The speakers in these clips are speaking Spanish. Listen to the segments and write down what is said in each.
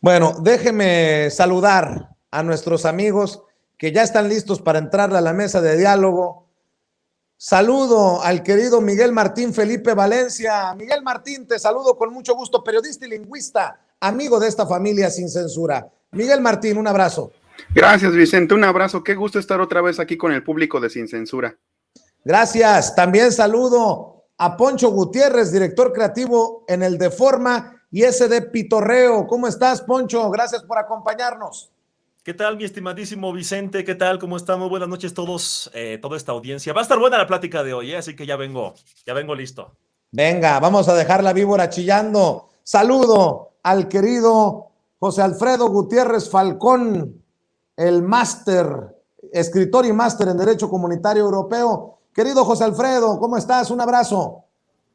Bueno, déjeme saludar a nuestros amigos que ya están listos para entrar a la mesa de diálogo. Saludo al querido Miguel Martín Felipe Valencia. Miguel Martín, te saludo con mucho gusto, periodista y lingüista, amigo de esta familia sin censura. Miguel Martín, un abrazo. Gracias, Vicente, un abrazo. Qué gusto estar otra vez aquí con el público de Sin Censura. Gracias. También saludo a Poncho Gutiérrez, director creativo en el Deforma y SD Pitorreo. ¿Cómo estás, Poncho? Gracias por acompañarnos. ¿Qué tal, mi estimadísimo Vicente? ¿Qué tal? ¿Cómo estamos? Buenas noches todos, toda esta audiencia. Va a estar buena la plática de hoy, así que ya vengo listo. Venga, vamos a dejar la víbora chillando. Saludo al querido José Alfredo Gutiérrez Falcón, el máster, escritor y máster en Derecho Comunitario Europeo. Querido José Alfredo, ¿cómo estás? Un abrazo.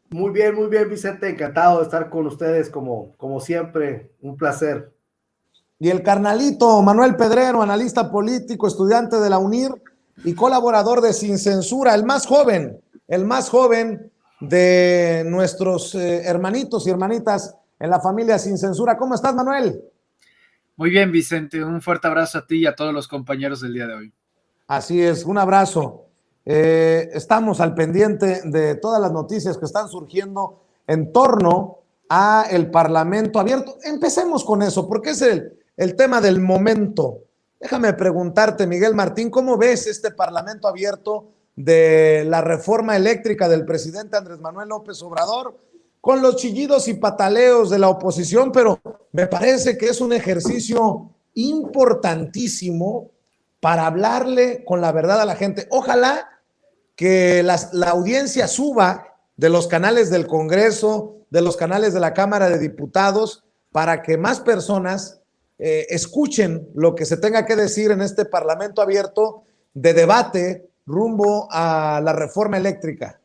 Muy bien, Vicente. Encantado de estar con ustedes como siempre. Un placer. Y el carnalito Manuel Pedrero, analista político, estudiante de la UNIR y colaborador de Sin Censura, el más joven de nuestros hermanitos y hermanitas en la familia Sin Censura. ¿Cómo estás, Manuel? Muy bien, Vicente. Un fuerte abrazo a ti y a todos los compañeros del día de hoy. Así es, un abrazo. Estamos al pendiente de todas las noticias que están surgiendo en torno a el Parlamento abierto. Empecemos con eso, porque es el tema del momento. Déjame preguntarte, Miguel Martín, ¿cómo ves este Parlamento abierto de la reforma eléctrica del presidente Andrés Manuel López Obrador, con los chillidos y pataleos de la oposición? Pero me parece que es un ejercicio importantísimo para hablarle con la verdad a la gente. Ojalá que la audiencia suba de los canales del Congreso, de los canales de la Cámara de Diputados, para que más personas escuchen lo que se tenga que decir en este Parlamento abierto de debate rumbo a la reforma eléctrica.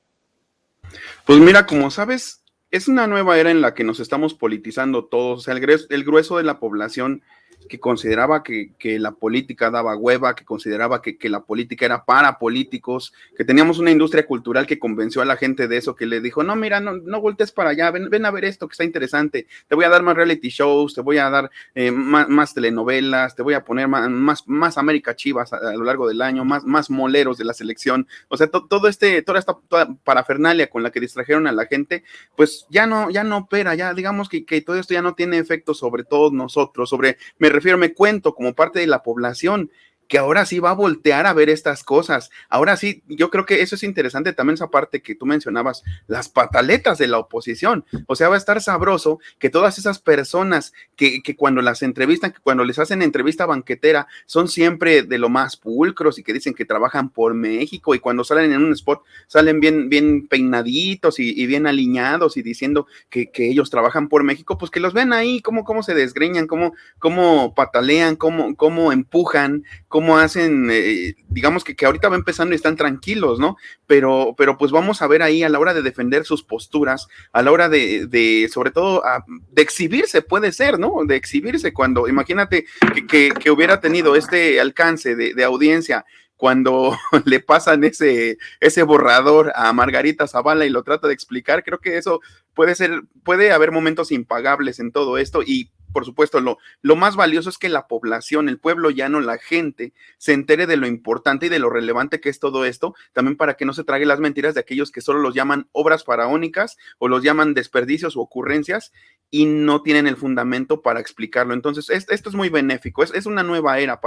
Pues mira, como sabes, es una nueva era en la que nos estamos politizando todos. O sea, el grueso de la población que consideraba que la política daba hueva, que consideraba que la política era para políticos, que teníamos una industria cultural que convenció a la gente de eso, que le dijo, no, mira, no voltees para allá, ven a ver esto que está interesante, te voy a dar más reality shows, te voy a dar más telenovelas, te voy a poner más América Chivas a lo largo del año, más moleros de la selección. O sea, toda esta parafernalia con la que distrajeron a la gente, pues ya no opera, ya digamos que todo esto ya no tiene efecto sobre todos nosotros, me cuento como parte de la población que ahora sí va a voltear a ver estas cosas. Ahora sí, yo creo que eso es interesante también, esa parte que tú mencionabas, las pataletas de la oposición. O sea, va a estar sabroso que todas esas personas que cuando las entrevistan, que cuando les hacen entrevista banquetera, son siempre de lo más pulcros y que dicen que trabajan por México, y cuando salen en un spot salen bien peinaditos y bien alineados y diciendo que ellos trabajan por México, pues que los ven ahí, cómo se desgreñan, cómo patalean, cómo empujan, cómo hacen, digamos que ahorita va empezando y están tranquilos, ¿no? Pero pues vamos a ver ahí a la hora de defender sus posturas, a la hora de sobre todo, de exhibirse, puede ser, ¿no? De exhibirse cuando, imagínate que hubiera tenido este alcance de audiencia cuando le pasan ese borrador a Margarita Zavala y lo trata de explicar. Creo que eso puede haber momentos impagables en todo esto, y por supuesto, lo más valioso es que la población, el pueblo llano, la gente, se entere de lo importante y de lo relevante que es todo esto, también para que no se trague las mentiras de aquellos que solo los llaman obras faraónicas o los llaman desperdicios o ocurrencias y no tienen el fundamento para explicarlo. Entonces, esto es muy benéfico, es una nueva era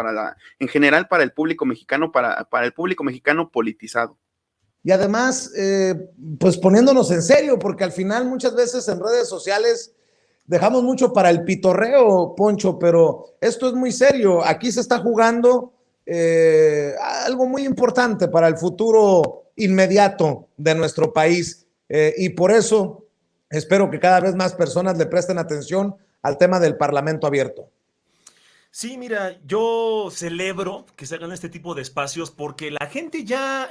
en general para el público mexicano, para el público mexicano politizado. Y además, pues poniéndonos en serio, porque al final muchas veces en redes sociales dejamos mucho para el pitorreo, Poncho, pero esto es muy serio. Aquí se está jugando algo muy importante para el futuro inmediato de nuestro país, y por eso espero que cada vez más personas le presten atención al tema del Parlamento abierto. Sí, mira, yo celebro que se hagan este tipo de espacios porque la gente ya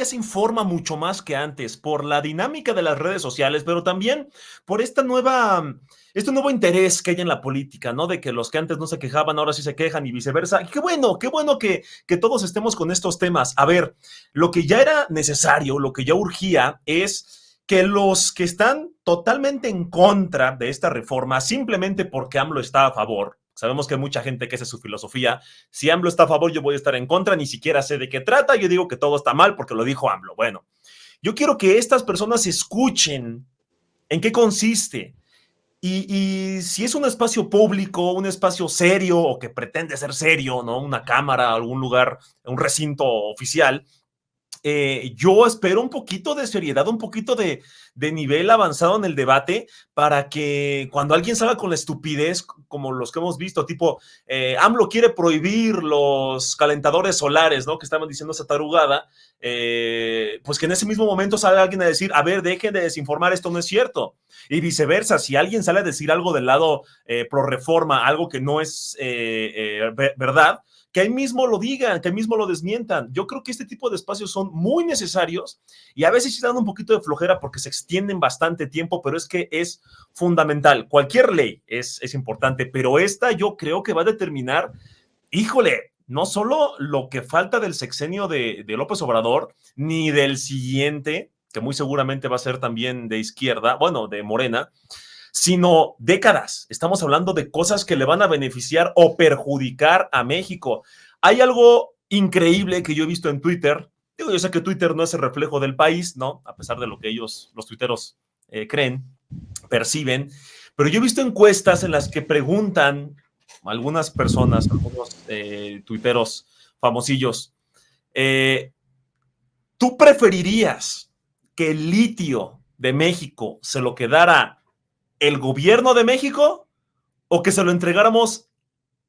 se informa mucho más que antes por la dinámica de las redes sociales, pero también por este nuevo interés que hay en la política, ¿no? De que los que antes no se quejaban ahora sí se quejan y viceversa. Y qué bueno que todos estemos con estos temas. A ver, lo que ya era necesario, lo que ya urgía es que los que están totalmente en contra de esta reforma, simplemente porque AMLO está a favor, Sabemos que hay mucha gente que esa es su filosofía. Si AMLO está a favor, yo voy a estar en contra, ni siquiera sé de qué trata, yo digo que todo está mal porque lo dijo AMLO. Bueno, yo quiero que estas personas escuchen en qué consiste. Y si es un espacio público, un espacio serio o que pretende ser serio, ¿no? Una cámara, algún lugar, un recinto oficial, yo espero un poquito de seriedad, un poquito de nivel avanzado en el debate para que cuando alguien salga con la estupidez, como los que hemos visto, tipo, AMLO quiere prohibir los calentadores solares, ¿no? Que estaban diciendo esa tarugada, pues que en ese mismo momento salga alguien a decir, a ver, dejen de desinformar, esto no es cierto. Y viceversa, si alguien sale a decir algo del lado pro reforma, algo que no es verdad, que ahí mismo lo digan, que ahí mismo lo desmientan. Yo creo que este tipo de espacios son muy necesarios y a veces sí dan un poquito de flojera porque se extienden bastante tiempo, pero es que es fundamental. Cualquier ley es importante, pero esta yo creo que va a determinar, híjole, no solo lo que falta del sexenio de López Obrador, ni del siguiente, que muy seguramente va a ser también de izquierda, bueno, de Morena, sino décadas. Estamos hablando de cosas que le van a beneficiar o perjudicar a México. Hay algo increíble que yo he visto en Twitter. Digo, yo sé que Twitter no es el reflejo del país, ¿no? A pesar de lo que ellos, los tuiteros, creen, perciben. Pero yo he visto encuestas en las que preguntan a algunas personas, algunos tuiteros famosillos, ¿tú preferirías que el litio de México se lo quedara el gobierno de México o que se lo entregáramos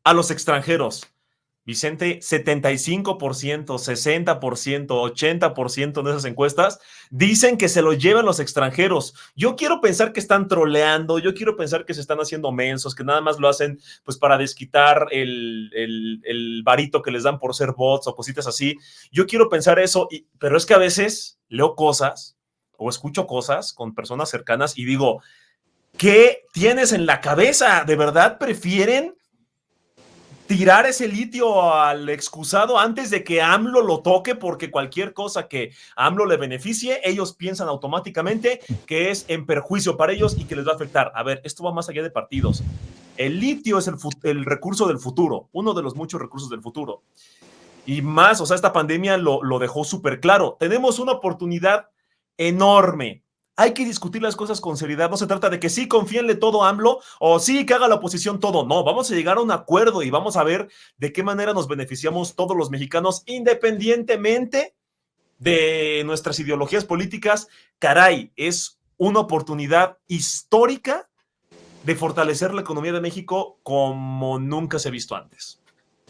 a los extranjeros? Vicente, 75%, 60%, 80% de esas encuestas dicen que se lo llevan los extranjeros. Yo quiero pensar que están troleando, yo quiero pensar que se están haciendo mensos, que nada más lo hacen pues para desquitar el varito que les dan por ser bots o cositas así. Yo quiero pensar eso, pero es que a veces leo cosas o escucho cosas con personas cercanas y digo, ¿qué tienes en la cabeza? ¿De verdad prefieren tirar ese litio al excusado antes de que AMLO lo toque? Porque cualquier cosa que AMLO le beneficie, ellos piensan automáticamente que es en perjuicio para ellos y que les va a afectar. A ver, esto va más allá de partidos. El litio es el recurso del futuro, uno de los muchos recursos del futuro. Y más, o sea, esta pandemia lo dejó súper claro. Tenemos una oportunidad enorme. Hay que discutir las cosas con seriedad. No se trata de que sí, confíenle todo a AMLO o sí, que haga la oposición todo. No, vamos a llegar a un acuerdo y vamos a ver de qué manera nos beneficiamos todos los mexicanos independientemente de nuestras ideologías políticas. Caray, es una oportunidad histórica de fortalecer la economía de México como nunca se ha visto antes.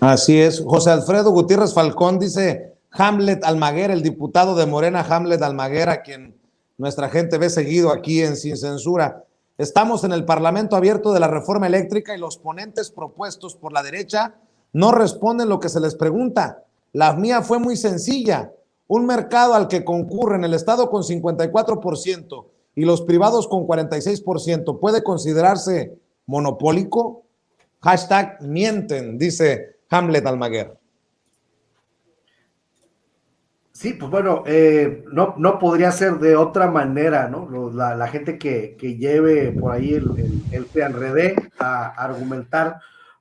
Así es. José Alfredo Gutiérrez Falcón dice Hamlet Almaguer, el diputado de Morena, Hamlet Almaguer, a quien nuestra gente ve seguido aquí en Sin Censura. Estamos en el Parlamento abierto de la reforma eléctrica y los ponentes propuestos por la derecha no responden lo que se les pregunta. La mía fue muy sencilla. Un mercado al que concurren el Estado con 54% y los privados con 46%, ¿puede considerarse monopólico? Hashtag mienten, dice Hamlet Almaguer. Sí, pues bueno, no podría ser de otra manera, ¿no? La gente que lleve por ahí el PNRD a argumentar.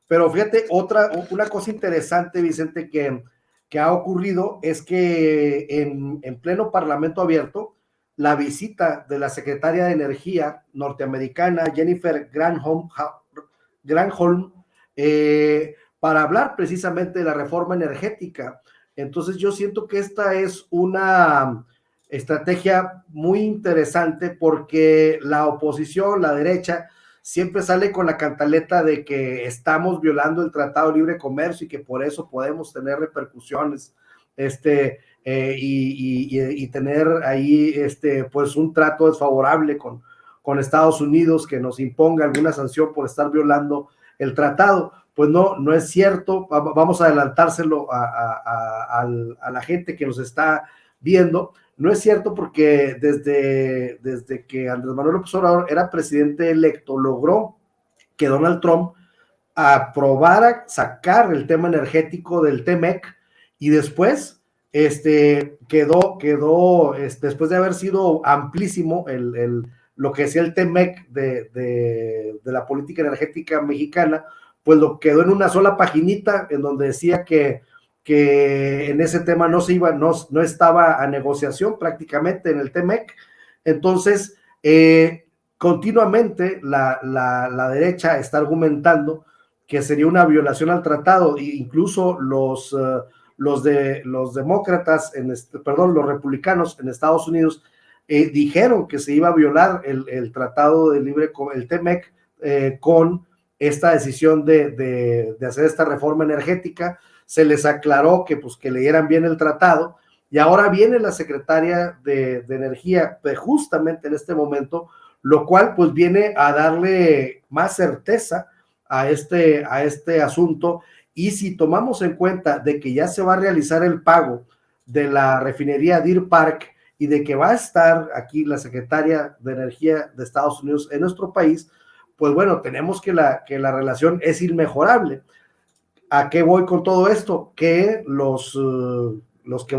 Pero fíjate, una cosa interesante, Vicente, que ha ocurrido es que en pleno Parlamento abierto, la visita de la secretaria de Energía norteamericana, Jennifer Granholm, para hablar precisamente de la reforma energética. Entonces yo siento que esta es una estrategia muy interesante porque la oposición, la derecha, siempre sale con la cantaleta de que estamos violando el Tratado de Libre Comercio y que por eso podemos tener repercusiones y tener ahí pues un trato desfavorable con Estados Unidos que nos imponga alguna sanción por estar violando el tratado. Pues no es cierto. Vamos a adelantárselo a la gente que nos está viendo. No es cierto porque desde que Andrés Manuel López Obrador era presidente electo, logró que Donald Trump aprobara sacar el tema energético del TEMEC y después quedó después de haber sido amplísimo lo que decía el TEMEC de la política energética mexicana, pues lo quedó en una sola paginita en donde decía que en ese tema no estaba a negociación prácticamente en el TEMEC. Entonces, continuamente la derecha está argumentando que sería una violación al tratado, e incluso los demócratas, los republicanos en Estados Unidos dijeron que se iba a violar el tratado de libre, el TEMEC, con esta decisión de hacer esta reforma energética. Se les aclaró que leyeran bien el tratado, y ahora viene la secretaria de Energía justamente en este momento, lo cual pues viene a darle más certeza a este asunto. Y si tomamos en cuenta de que ya se va a realizar el pago de la refinería Deer Park y de que va a estar aquí la secretaria de Energía de Estados Unidos en nuestro país, pues bueno, tenemos que la relación es inmejorable. ¿A qué voy con todo esto? Que los que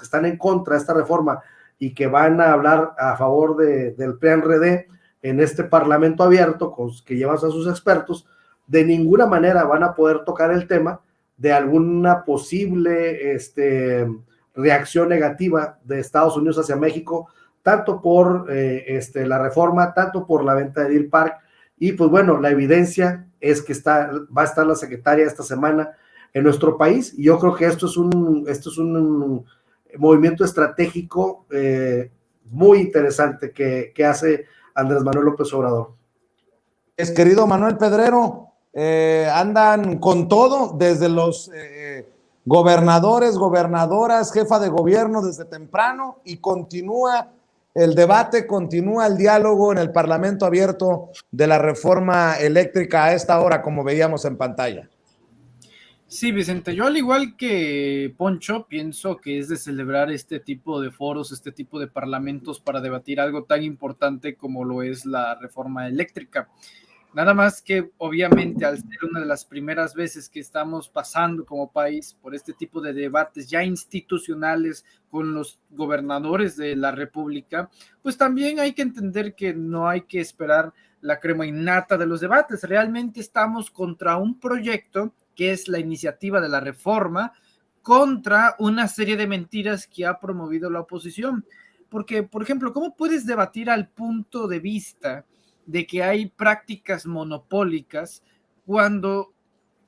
están en contra de esta reforma y que van a hablar a favor del PRI-PAN-RD en este parlamento abierto, que llevan a sus expertos, de ninguna manera van a poder tocar el tema de alguna posible reacción negativa de Estados Unidos hacia México, tanto por la reforma, tanto por la venta de Deer Park. Y pues bueno, la evidencia es que va a estar la secretaria esta semana en nuestro país, y yo creo que esto es un movimiento estratégico muy interesante que hace Andrés Manuel López Obrador. Querido Manuel Pedrero, andan con todo, desde los gobernadores, gobernadoras, jefa de gobierno desde temprano, y continúa el debate, continúa el diálogo en el Parlamento abierto de la reforma eléctrica a esta hora, como veíamos en pantalla. Sí, Vicente, yo al igual que Poncho, pienso que es de celebrar este tipo de foros, este tipo de parlamentos para debatir algo tan importante como lo es la reforma eléctrica. Nada más que obviamente al ser una de las primeras veces que estamos pasando como país por este tipo de debates ya institucionales con los gobernadores de la República, pues también hay que entender que no hay que esperar la crema innata de los debates. Realmente estamos contra un proyecto que es la iniciativa de la reforma, contra una serie de mentiras que ha promovido la oposición. Porque, por ejemplo, ¿cómo puedes debatir al punto de vista de que hay prácticas monopólicas cuando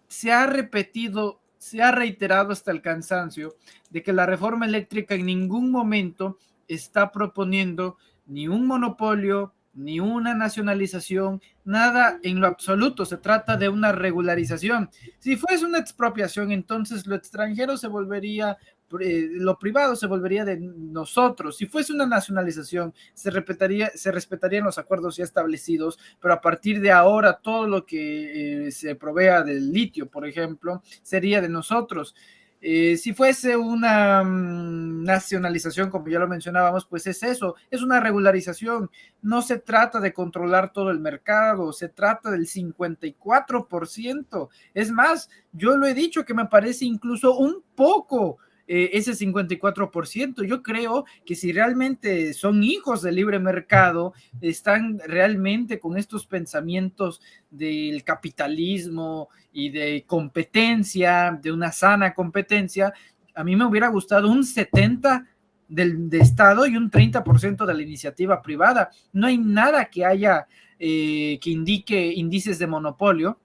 se ha repetido, se ha reiterado hasta el cansancio de que la reforma eléctrica en ningún momento está proponiendo ni un monopolio, ni una nacionalización, nada en lo absoluto? Se trata de una regularización. Si fuese una expropiación, entonces lo extranjero se volvería, lo privado se volvería de nosotros. Si fuese una nacionalización, se respetarían los acuerdos ya establecidos, pero a partir de ahora todo lo que se provea del litio, por ejemplo, sería de nosotros. Si fuese una nacionalización, como ya lo mencionábamos, pues es eso, es una regularización. No se trata de controlar todo el mercado, se trata del 54%. Es más, yo lo he dicho que me parece incluso un poco ese 54%. Yo creo que si realmente son hijos del libre mercado, están realmente con estos pensamientos del capitalismo y de competencia, de una sana competencia, a mí me hubiera gustado un 70% de Estado y un 30% de la iniciativa privada. No hay nada que haya que indique índices de monopolio,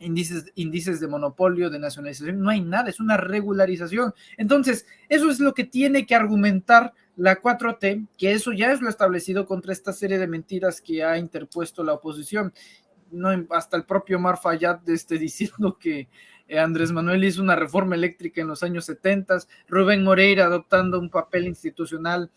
índices de monopolio, de nacionalización, no hay nada, es una regularización. Entonces, eso es lo que tiene que argumentar la 4T, que eso ya es lo establecido contra esta serie de mentiras que ha interpuesto la oposición. No, hasta el propio Omar Fayad diciendo que Andrés Manuel hizo una reforma eléctrica en los años 70, Rubén Moreira adoptando un papel institucional,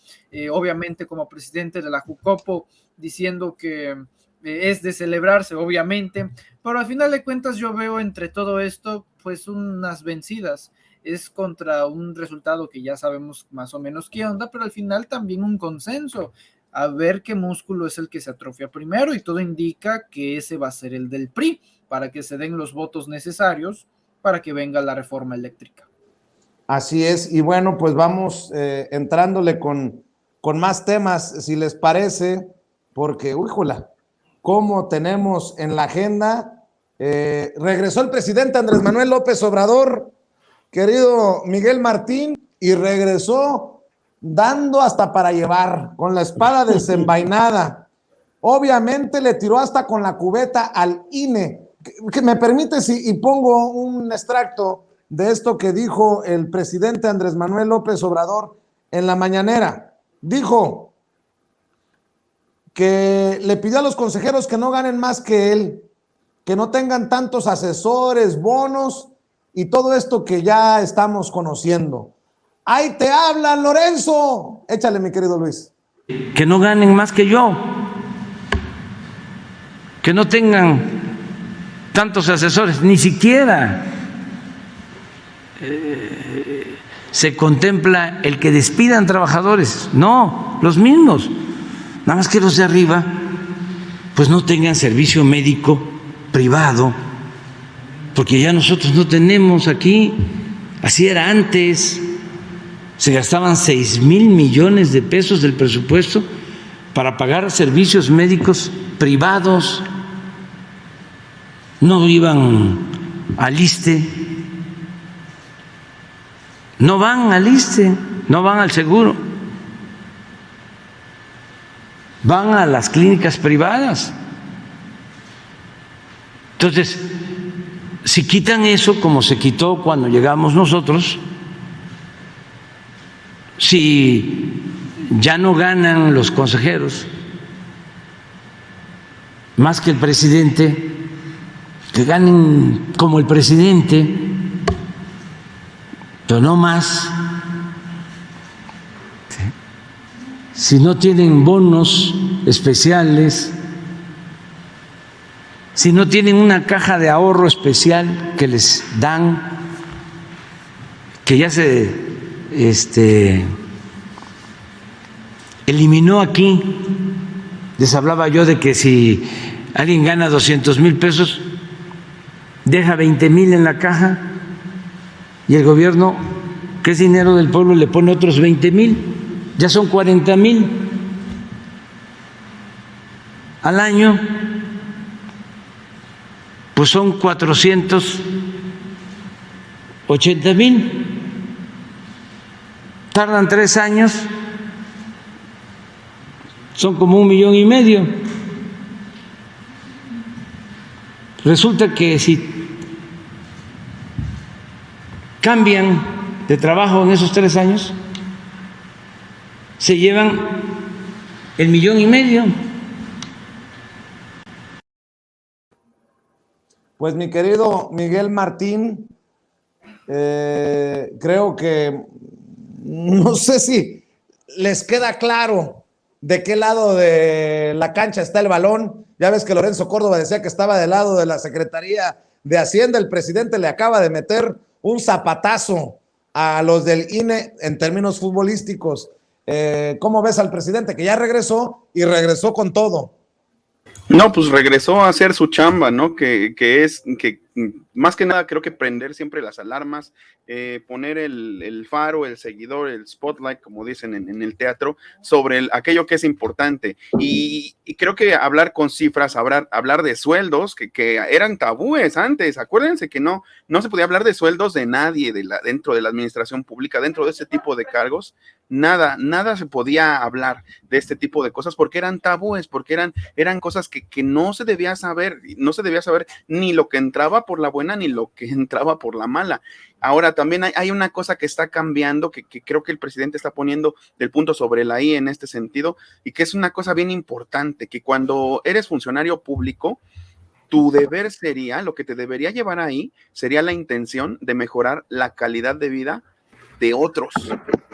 obviamente como presidente de la Jucopo, diciendo que es de celebrarse, obviamente, pero al final de cuentas yo veo entre todo esto pues unas vencidas. Es contra un resultado que ya sabemos más o menos qué onda, pero al final también un consenso, a ver qué músculo es el que se atrofia primero, y todo indica que ese va a ser el del PRI, para que se den los votos necesarios para que venga la reforma eléctrica. Así es, y bueno, pues vamos entrándole con más temas, si les parece, porque, híjola, cómo tenemos en la agenda Regresó el presidente Andrés Manuel López Obrador, querido Miguel Martín, y regresó dando hasta para llevar, con la espada desenvainada. Obviamente le tiró hasta con la cubeta al INE. Que me permites y pongo un extracto de esto que dijo el presidente Andrés Manuel López Obrador en la mañanera. Dijo que le pidió a los consejeros que no ganen más que él, que no tengan tantos asesores, bonos y todo esto que ya estamos conociendo. ¡Ahí te hablan, Lorenzo! Échale, mi querido Luis. Que no ganen más que yo, que no tengan tantos asesores, ni siquiera se contempla el que despidan trabajadores, no, los mismos, nada más que los de arriba pues no tengan servicio médico privado, porque ya nosotros no tenemos aquí, así era antes, se gastaban 6,000 millones de pesos del presupuesto para pagar servicios médicos privados, no iban al ISSSTE, no van al ISSSTE, no van al seguro, van a las clínicas privadas. Entonces, si quitan eso, como se quitó cuando llegamos nosotros, si ya no ganan los consejeros más que el presidente, que ganen como el presidente, pero no más. Si no tienen bonos especiales, si no tienen una caja de ahorro especial que les dan, que ya se eliminó aquí. Les hablaba yo de que si alguien gana 200,000 pesos, deja 20,000 en la caja y el gobierno, que es dinero del pueblo, le pone otros 20,000, ya son 40,000 al año, pues son 480,000. Tardan 3 años, son como 1,5 millones. Resulta que si cambian de trabajo en esos 3 años, se llevan 1,5 millones. Pues mi querido Miguel Martín, creo que no sé si les queda claro de qué lado de la cancha está el balón. Ya ves que Lorenzo Córdoba decía que estaba del lado de la Secretaría de Hacienda. El presidente le acaba de meter un zapatazo a los del INE en términos futbolísticos. ¿Cómo ves al presidente que ya regresó y regresó con todo? No, pues regresó a hacer su chamba, ¿no? Que más que nada creo que prender siempre las alarmas, poner el faro, el seguidor, el spotlight, como dicen en el teatro, sobre aquello que es importante. Y creo que hablar con cifras, hablar de sueldos, que eran tabúes antes. Acuérdense que no se podía hablar de sueldos de nadie dentro de la administración pública, dentro de ese tipo de cargos. Nada se podía hablar de este tipo de cosas porque eran tabúes, porque eran cosas que no se debía saber ni lo que entraba por la buena ni lo que entraba por la mala. Ahora también hay una cosa que está cambiando, que creo que el presidente está poniendo el punto sobre la I en este sentido, y que es una cosa bien importante, que cuando eres funcionario público, tu deber sería, lo que te debería llevar ahí, sería la intención de mejorar la calidad de vida de otros.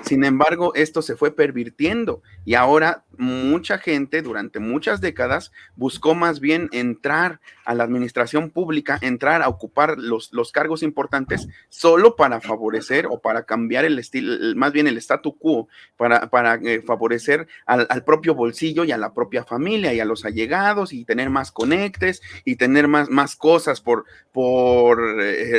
Sin embargo, esto se fue pervirtiendo y ahora mucha gente durante muchas décadas buscó más bien entrar a la administración pública, entrar a ocupar los cargos importantes solo para favorecer o para cambiar el estilo, más bien el statu quo, para favorecer al propio bolsillo y a la propia familia y a los allegados y tener más conectes y tener más cosas por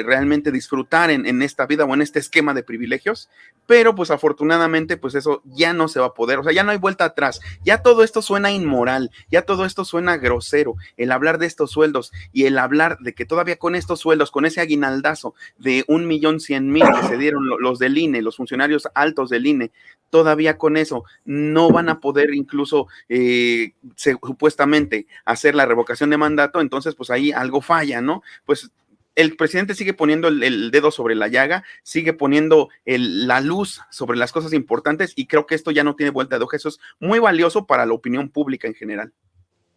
realmente disfrutar en esta vida o en este esquema de privilegios. Pero pues afortunadamente desafortunadamente pues eso ya no se va a poder, o sea, ya no hay vuelta atrás, ya todo esto suena inmoral, ya todo esto suena grosero, el hablar de estos sueldos y el hablar de que todavía con estos sueldos, con ese aguinaldazo de 1,100,000 que se dieron los del INE, los funcionarios altos del INE, todavía con eso no van a poder incluso supuestamente hacer la revocación de mandato, entonces pues ahí algo falla, ¿no? Pues el presidente sigue poniendo el dedo sobre la llaga, sigue poniendo la luz sobre las cosas importantes y creo que esto ya no tiene vuelta de hoja. Eso es muy valioso para la opinión pública en general.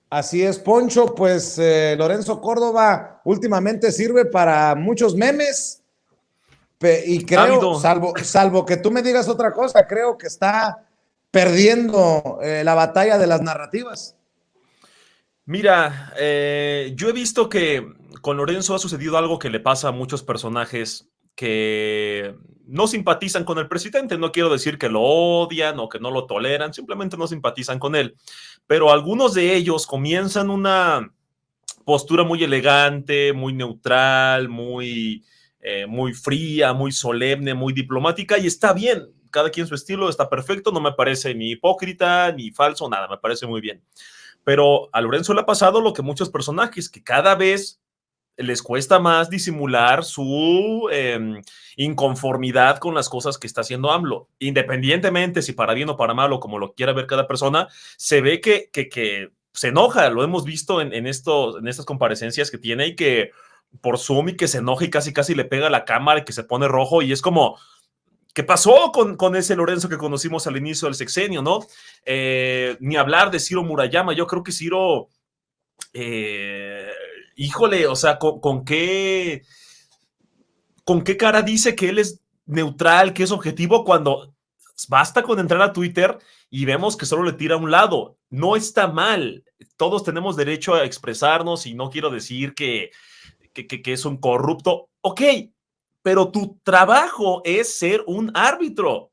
Así es, Poncho, pues Lorenzo Córdoba últimamente sirve para muchos memes y creo, salvo que tú me digas otra cosa, creo que está perdiendo la batalla de las narrativas. Mira, yo he visto que con Lorenzo ha sucedido algo que le pasa a muchos personajes que no simpatizan con el presidente. No quiero decir que lo odian o que no lo toleran, simplemente no simpatizan con él. Pero algunos de ellos comienzan una postura muy elegante, muy neutral, muy fría, muy solemne, muy diplomática, y está bien. Cada quien su estilo, está perfecto, no me parece ni hipócrita, ni falso, nada, me parece muy bien. Pero a Lorenzo le ha pasado lo que muchos personajes, que cada vez les cuesta más disimular su inconformidad con las cosas que está haciendo AMLO. Independientemente si para bien o para mal o como lo quiera ver cada persona, se ve que se enoja. Lo hemos visto en estas comparecencias que tiene y que por Zoom y que se enoja y casi le pega a la cámara y que se pone rojo y es como... ¿Qué pasó con ese Lorenzo que conocimos al inicio del sexenio, no? Ni hablar de Ciro Murayama. Yo creo que Ciro, híjole, o sea, ¿con qué cara dice que él es neutral, que es objetivo, cuando basta con entrar a Twitter y vemos que solo le tira a un lado? No está mal. Todos tenemos derecho a expresarnos y no quiero decir que es un corrupto. Ok, pero tu trabajo es ser un árbitro.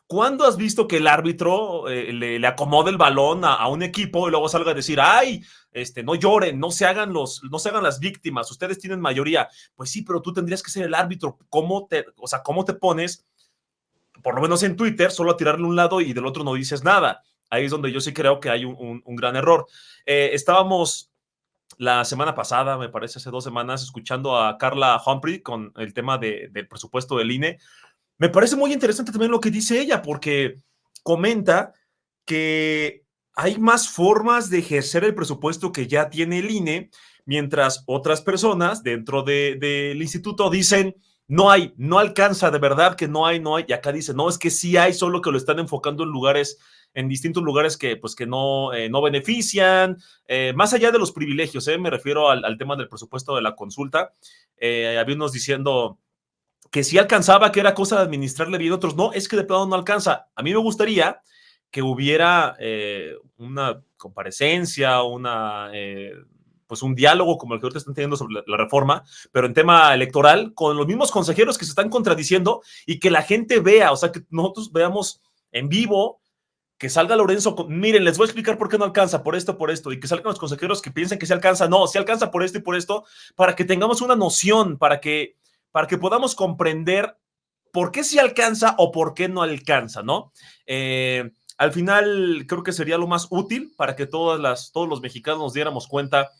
¿Cuándo has visto que el árbitro le acomode el balón a un equipo y luego salga a decir, ay, no lloren, no se hagan las víctimas, ustedes tienen mayoría? Pues sí, pero tú tendrías que ser el árbitro. ¿Cómo te pones, por lo menos en Twitter, solo a tirarle un lado y del otro no dices nada? Ahí es donde yo sí creo que hay un gran error. Estábamos la semana pasada, me parece hace 2 semanas, escuchando a Carla Humphrey con el tema del presupuesto del INE. Me parece muy interesante también lo que dice ella, porque comenta que hay más formas de ejercer el presupuesto que ya tiene el INE, mientras otras personas dentro del instituto dicen, no hay, no alcanza, de verdad que no hay, y acá dice, no, es que sí hay, solo que lo están enfocando en distintos lugares que no benefician, más allá de los privilegios, me refiero al tema del presupuesto de la consulta. Había unos diciendo que sí alcanzaba, que era cosa de administrarle bien, otros no, es que de plano no alcanza. A mí me gustaría que hubiera una comparecencia, pues un diálogo como el que ahorita están teniendo sobre la reforma, pero en tema electoral, con los mismos consejeros que se están contradiciendo y que la gente vea, o sea, que nosotros veamos en vivo, que salga Lorenzo, miren, les voy a explicar por qué no alcanza, por esto, y que salgan los consejeros que piensen que se alcanza, no, se alcanza por esto y por esto, para que tengamos una noción, para que podamos comprender por qué sí alcanza o por qué no alcanza, ¿no? Al final creo que sería lo más útil para que todos los mexicanos nos diéramos cuenta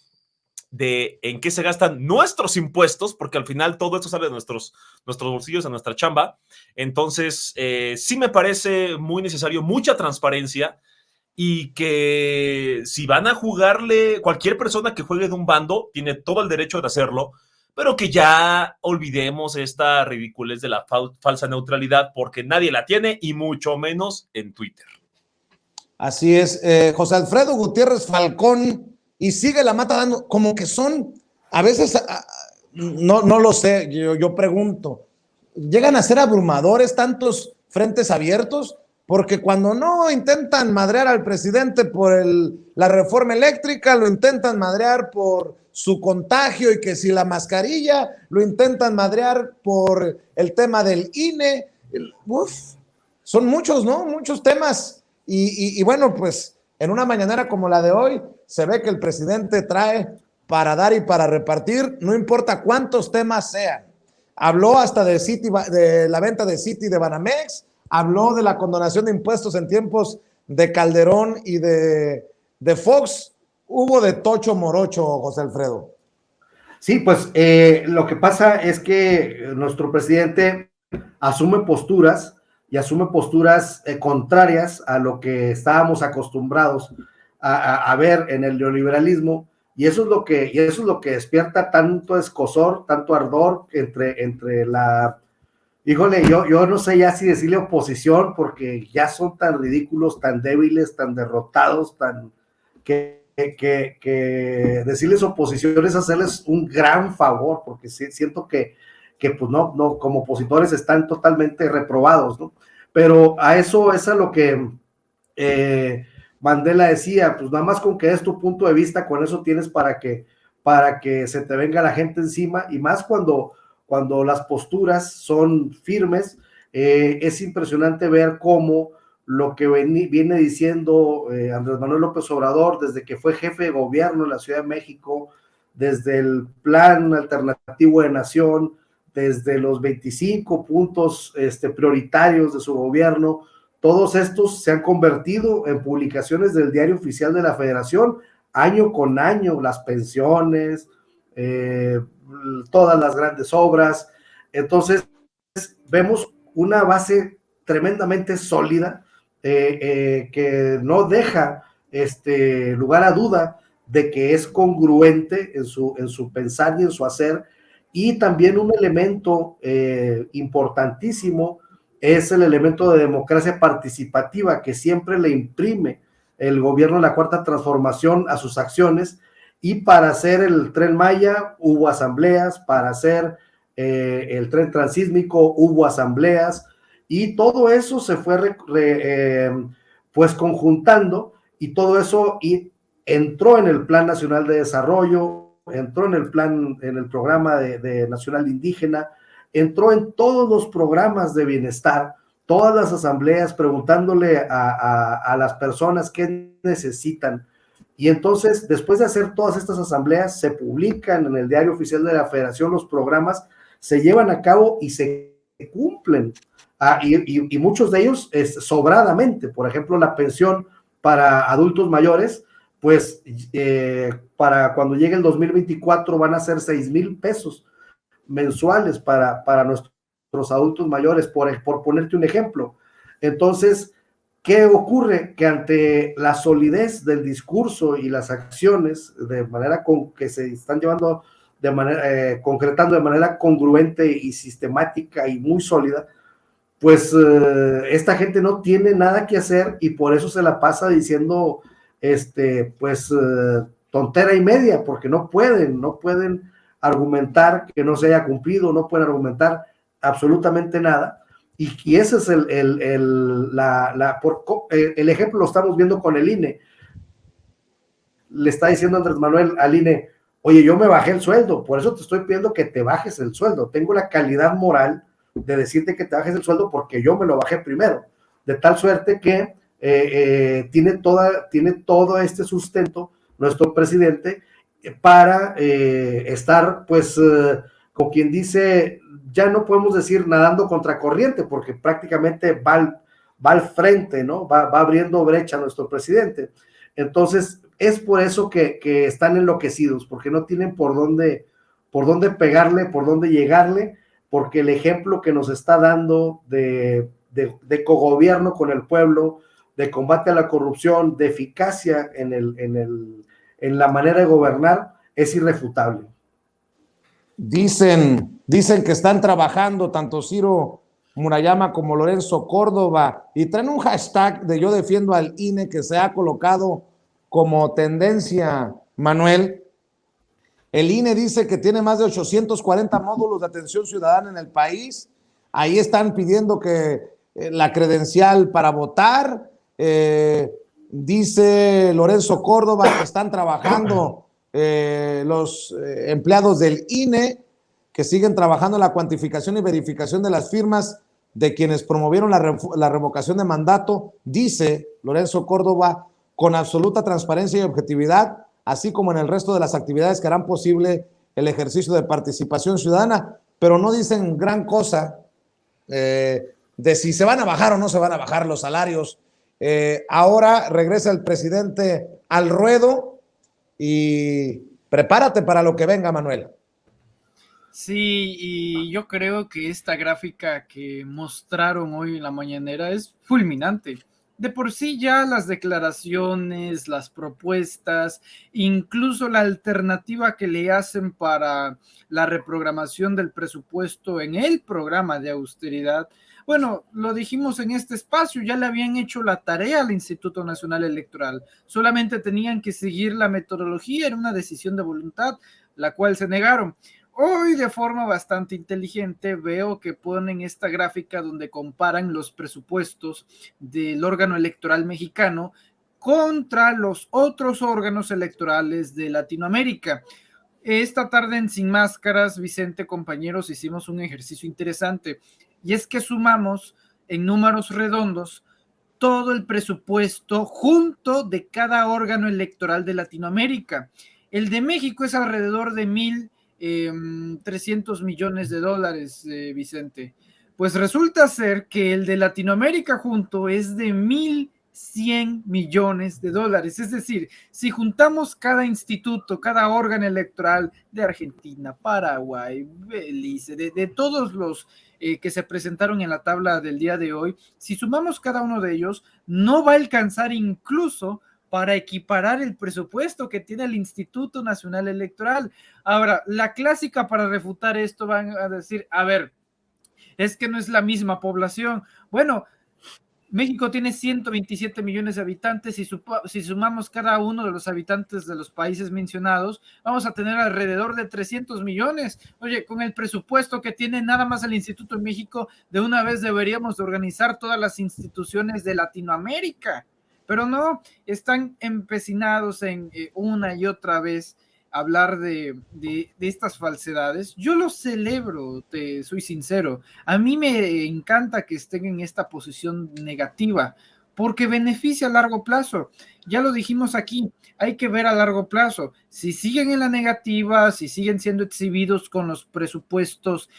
de en qué se gastan nuestros impuestos, porque al final todo esto sale de nuestros bolsillos, de nuestra chamba. Entonces, sí me parece muy necesario mucha transparencia y que si van a jugarle, cualquier persona que juegue de un bando tiene todo el derecho de hacerlo, pero que ya olvidemos esta ridiculez de la falsa neutralidad, porque nadie la tiene y mucho menos en Twitter. Así es, José Alfredo Gutiérrez Falcón, y sigue la mata dando, como que son, a veces, no lo sé, yo pregunto, ¿llegan a ser abrumadores tantos frentes abiertos? Porque cuando no intentan madrear al presidente por la reforma eléctrica, lo intentan madrear por su contagio y que si la mascarilla, lo intentan madrear por el tema del INE. Son muchos, ¿no? Muchos temas. Y bueno, pues en una mañanera como la de hoy, se ve que el presidente trae para dar y para repartir, no importa cuántos temas sean. Habló hasta de la venta de Citi de Banamex, habló de la condonación de impuestos en tiempos de Calderón y de Fox. Hubo de tocho morocho, José Alfredo. Sí, pues lo que pasa es que nuestro presidente asume posturas y asume posturas contrarias a lo que estábamos acostumbrados a ver en el neoliberalismo, y eso es lo que despierta tanto escozor, tanto ardor entre la... Híjole, yo no sé ya si decirle oposición, porque ya son tan ridículos, tan débiles, tan derrotados, que decirles oposición es hacerles un gran favor, porque siento que pues no, como opositores están totalmente reprobados, ¿no? Pero a eso es a lo que Mandela decía, pues nada más con que des tu punto de vista, con eso tienes para que se te venga la gente encima, y más cuando las posturas son firmes. Es impresionante ver cómo lo que viene diciendo Andrés Manuel López Obrador desde que fue jefe de gobierno en la Ciudad de México, desde el plan alternativo de nación, desde los 25 puntos prioritarios de su gobierno, todos estos se han convertido en publicaciones del Diario Oficial de la Federación, año con año, las pensiones, todas las grandes obras. Entonces, vemos una base tremendamente sólida, que no deja lugar a duda de que es congruente en su pensar y en su hacer. Y también un elemento importantísimo es el elemento de democracia participativa que siempre le imprime el gobierno de la Cuarta Transformación a sus acciones. Y para hacer el Tren Maya hubo asambleas, para hacer el tren transísmico hubo asambleas, y todo eso se fue pues conjuntando, y todo eso entró en el Plan Nacional de Desarrollo, entró en el programa de Nacional Indígena, entró en todos los programas de bienestar, todas las asambleas, preguntándole a las personas qué necesitan. Y entonces, después de hacer todas estas asambleas, se publican en el Diario Oficial de la Federación los programas, se llevan a cabo y se cumplen. Y muchos de ellos sobradamente. Por ejemplo, la pensión para adultos mayores, pues para cuando llegue el 2024 van a ser 6,000 pesos mensuales para nuestros adultos mayores, por ponerte un ejemplo. Entonces, ¿qué ocurre? Que ante la solidez del discurso y las acciones, de manera que se están llevando concretando de manera congruente y sistemática y muy sólida, pues esta gente no tiene nada que hacer, y por eso se la pasa diciendo tontera y media, porque no pueden argumentar que no se haya cumplido, no pueden argumentar absolutamente nada. Y ese es el ejemplo lo estamos viendo con el INE. Le está diciendo Andrés Manuel al INE: oye, yo me bajé el sueldo, por eso te estoy pidiendo que te bajes el sueldo. Tengo la calidad moral de decirte que te bajes el sueldo porque yo me lo bajé primero. De tal suerte que tiene todo este sustento nuestro presidente para estar, pues, como quien dice, ya no podemos decir nadando contra corriente, porque prácticamente va al frente, ¿no? Va abriendo brecha a nuestro presidente. Entonces, es por eso que están enloquecidos, porque no tienen por dónde pegarle, por dónde llegarle, porque el ejemplo que nos está dando de cogobierno con el pueblo, de combate a la corrupción, de eficacia en la manera de gobernar, es irrefutable. Dicen que están trabajando tanto Ciro Murayama como Lorenzo Córdoba, y traen un hashtag de yo defiendo al INE que se ha colocado como tendencia, Manuel. El INE dice que tiene más de 840 módulos de atención ciudadana en el país. Ahí están pidiendo que la credencial para votar. Dice Lorenzo Córdoba que están trabajando los empleados del INE, que siguen trabajando en la cuantificación y verificación de las firmas de quienes promovieron la revocación de mandato. Dice Lorenzo Córdoba, con absoluta transparencia y objetividad, así como en el resto de las actividades que harán posible el ejercicio de participación ciudadana, pero no dicen gran cosa. de si se van a bajar o no se van a bajar los salarios. Ahora regresa el presidente al ruedo y prepárate para lo que venga, Manuel. Sí, y yo creo que esta gráfica que mostraron hoy en la mañanera es fulminante. De por sí ya las declaraciones, las propuestas, incluso la alternativa que le hacen para la reprogramación del presupuesto en el programa de austeridad, bueno, lo dijimos en este espacio, ya le habían hecho la tarea al Instituto Nacional Electoral, solamente tenían que seguir la metodología, era una decisión de voluntad, la cual se negaron. Hoy de forma bastante inteligente veo que ponen esta gráfica donde comparan los presupuestos del órgano electoral mexicano contra los otros órganos electorales de Latinoamérica. Esta tarde en Sin Máscaras, Vicente, compañeros, hicimos un ejercicio interesante y es que sumamos en números redondos todo el presupuesto junto de cada órgano electoral de Latinoamérica. El de México es alrededor de 1,300 millones de dólares, Vicente. Pues resulta ser que el de Latinoamérica junto es de 1,100 millones de dólares. Es decir, si juntamos cada instituto, cada órgano electoral de Argentina, Paraguay, Belice, de todos los que se presentaron en la tabla del día de hoy, si sumamos cada uno de ellos, no va a alcanzar incluso para equiparar el presupuesto que tiene el Instituto Nacional Electoral. Ahora, la clásica para refutar esto van a decir, a ver, es que no es la misma población. Bueno, México tiene 127 millones de habitantes y si sumamos cada uno de los habitantes de los países mencionados, vamos a tener alrededor de 300 millones. Oye, con el presupuesto que tiene nada más el Instituto de México, de una vez deberíamos organizar todas las instituciones de Latinoamérica. Pero no, están empecinados en una y otra vez hablar de estas falsedades. Yo lo celebro, te soy sincero. A mí me encanta que estén en esta posición negativa, porque beneficia a largo plazo. Ya lo dijimos aquí, hay que ver a largo plazo. Si siguen en la negativa, si siguen siendo exhibidos con los presupuestos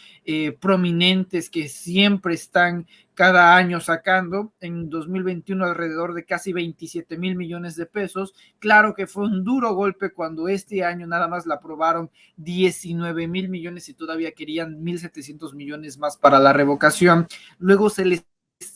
prominentes que siempre están cada año sacando, en 2021 alrededor de casi 27 mil millones de pesos, claro que fue un duro golpe cuando este año nada más la aprobaron 19 mil millones y todavía querían 1,700 millones más para la revocación. Luego se les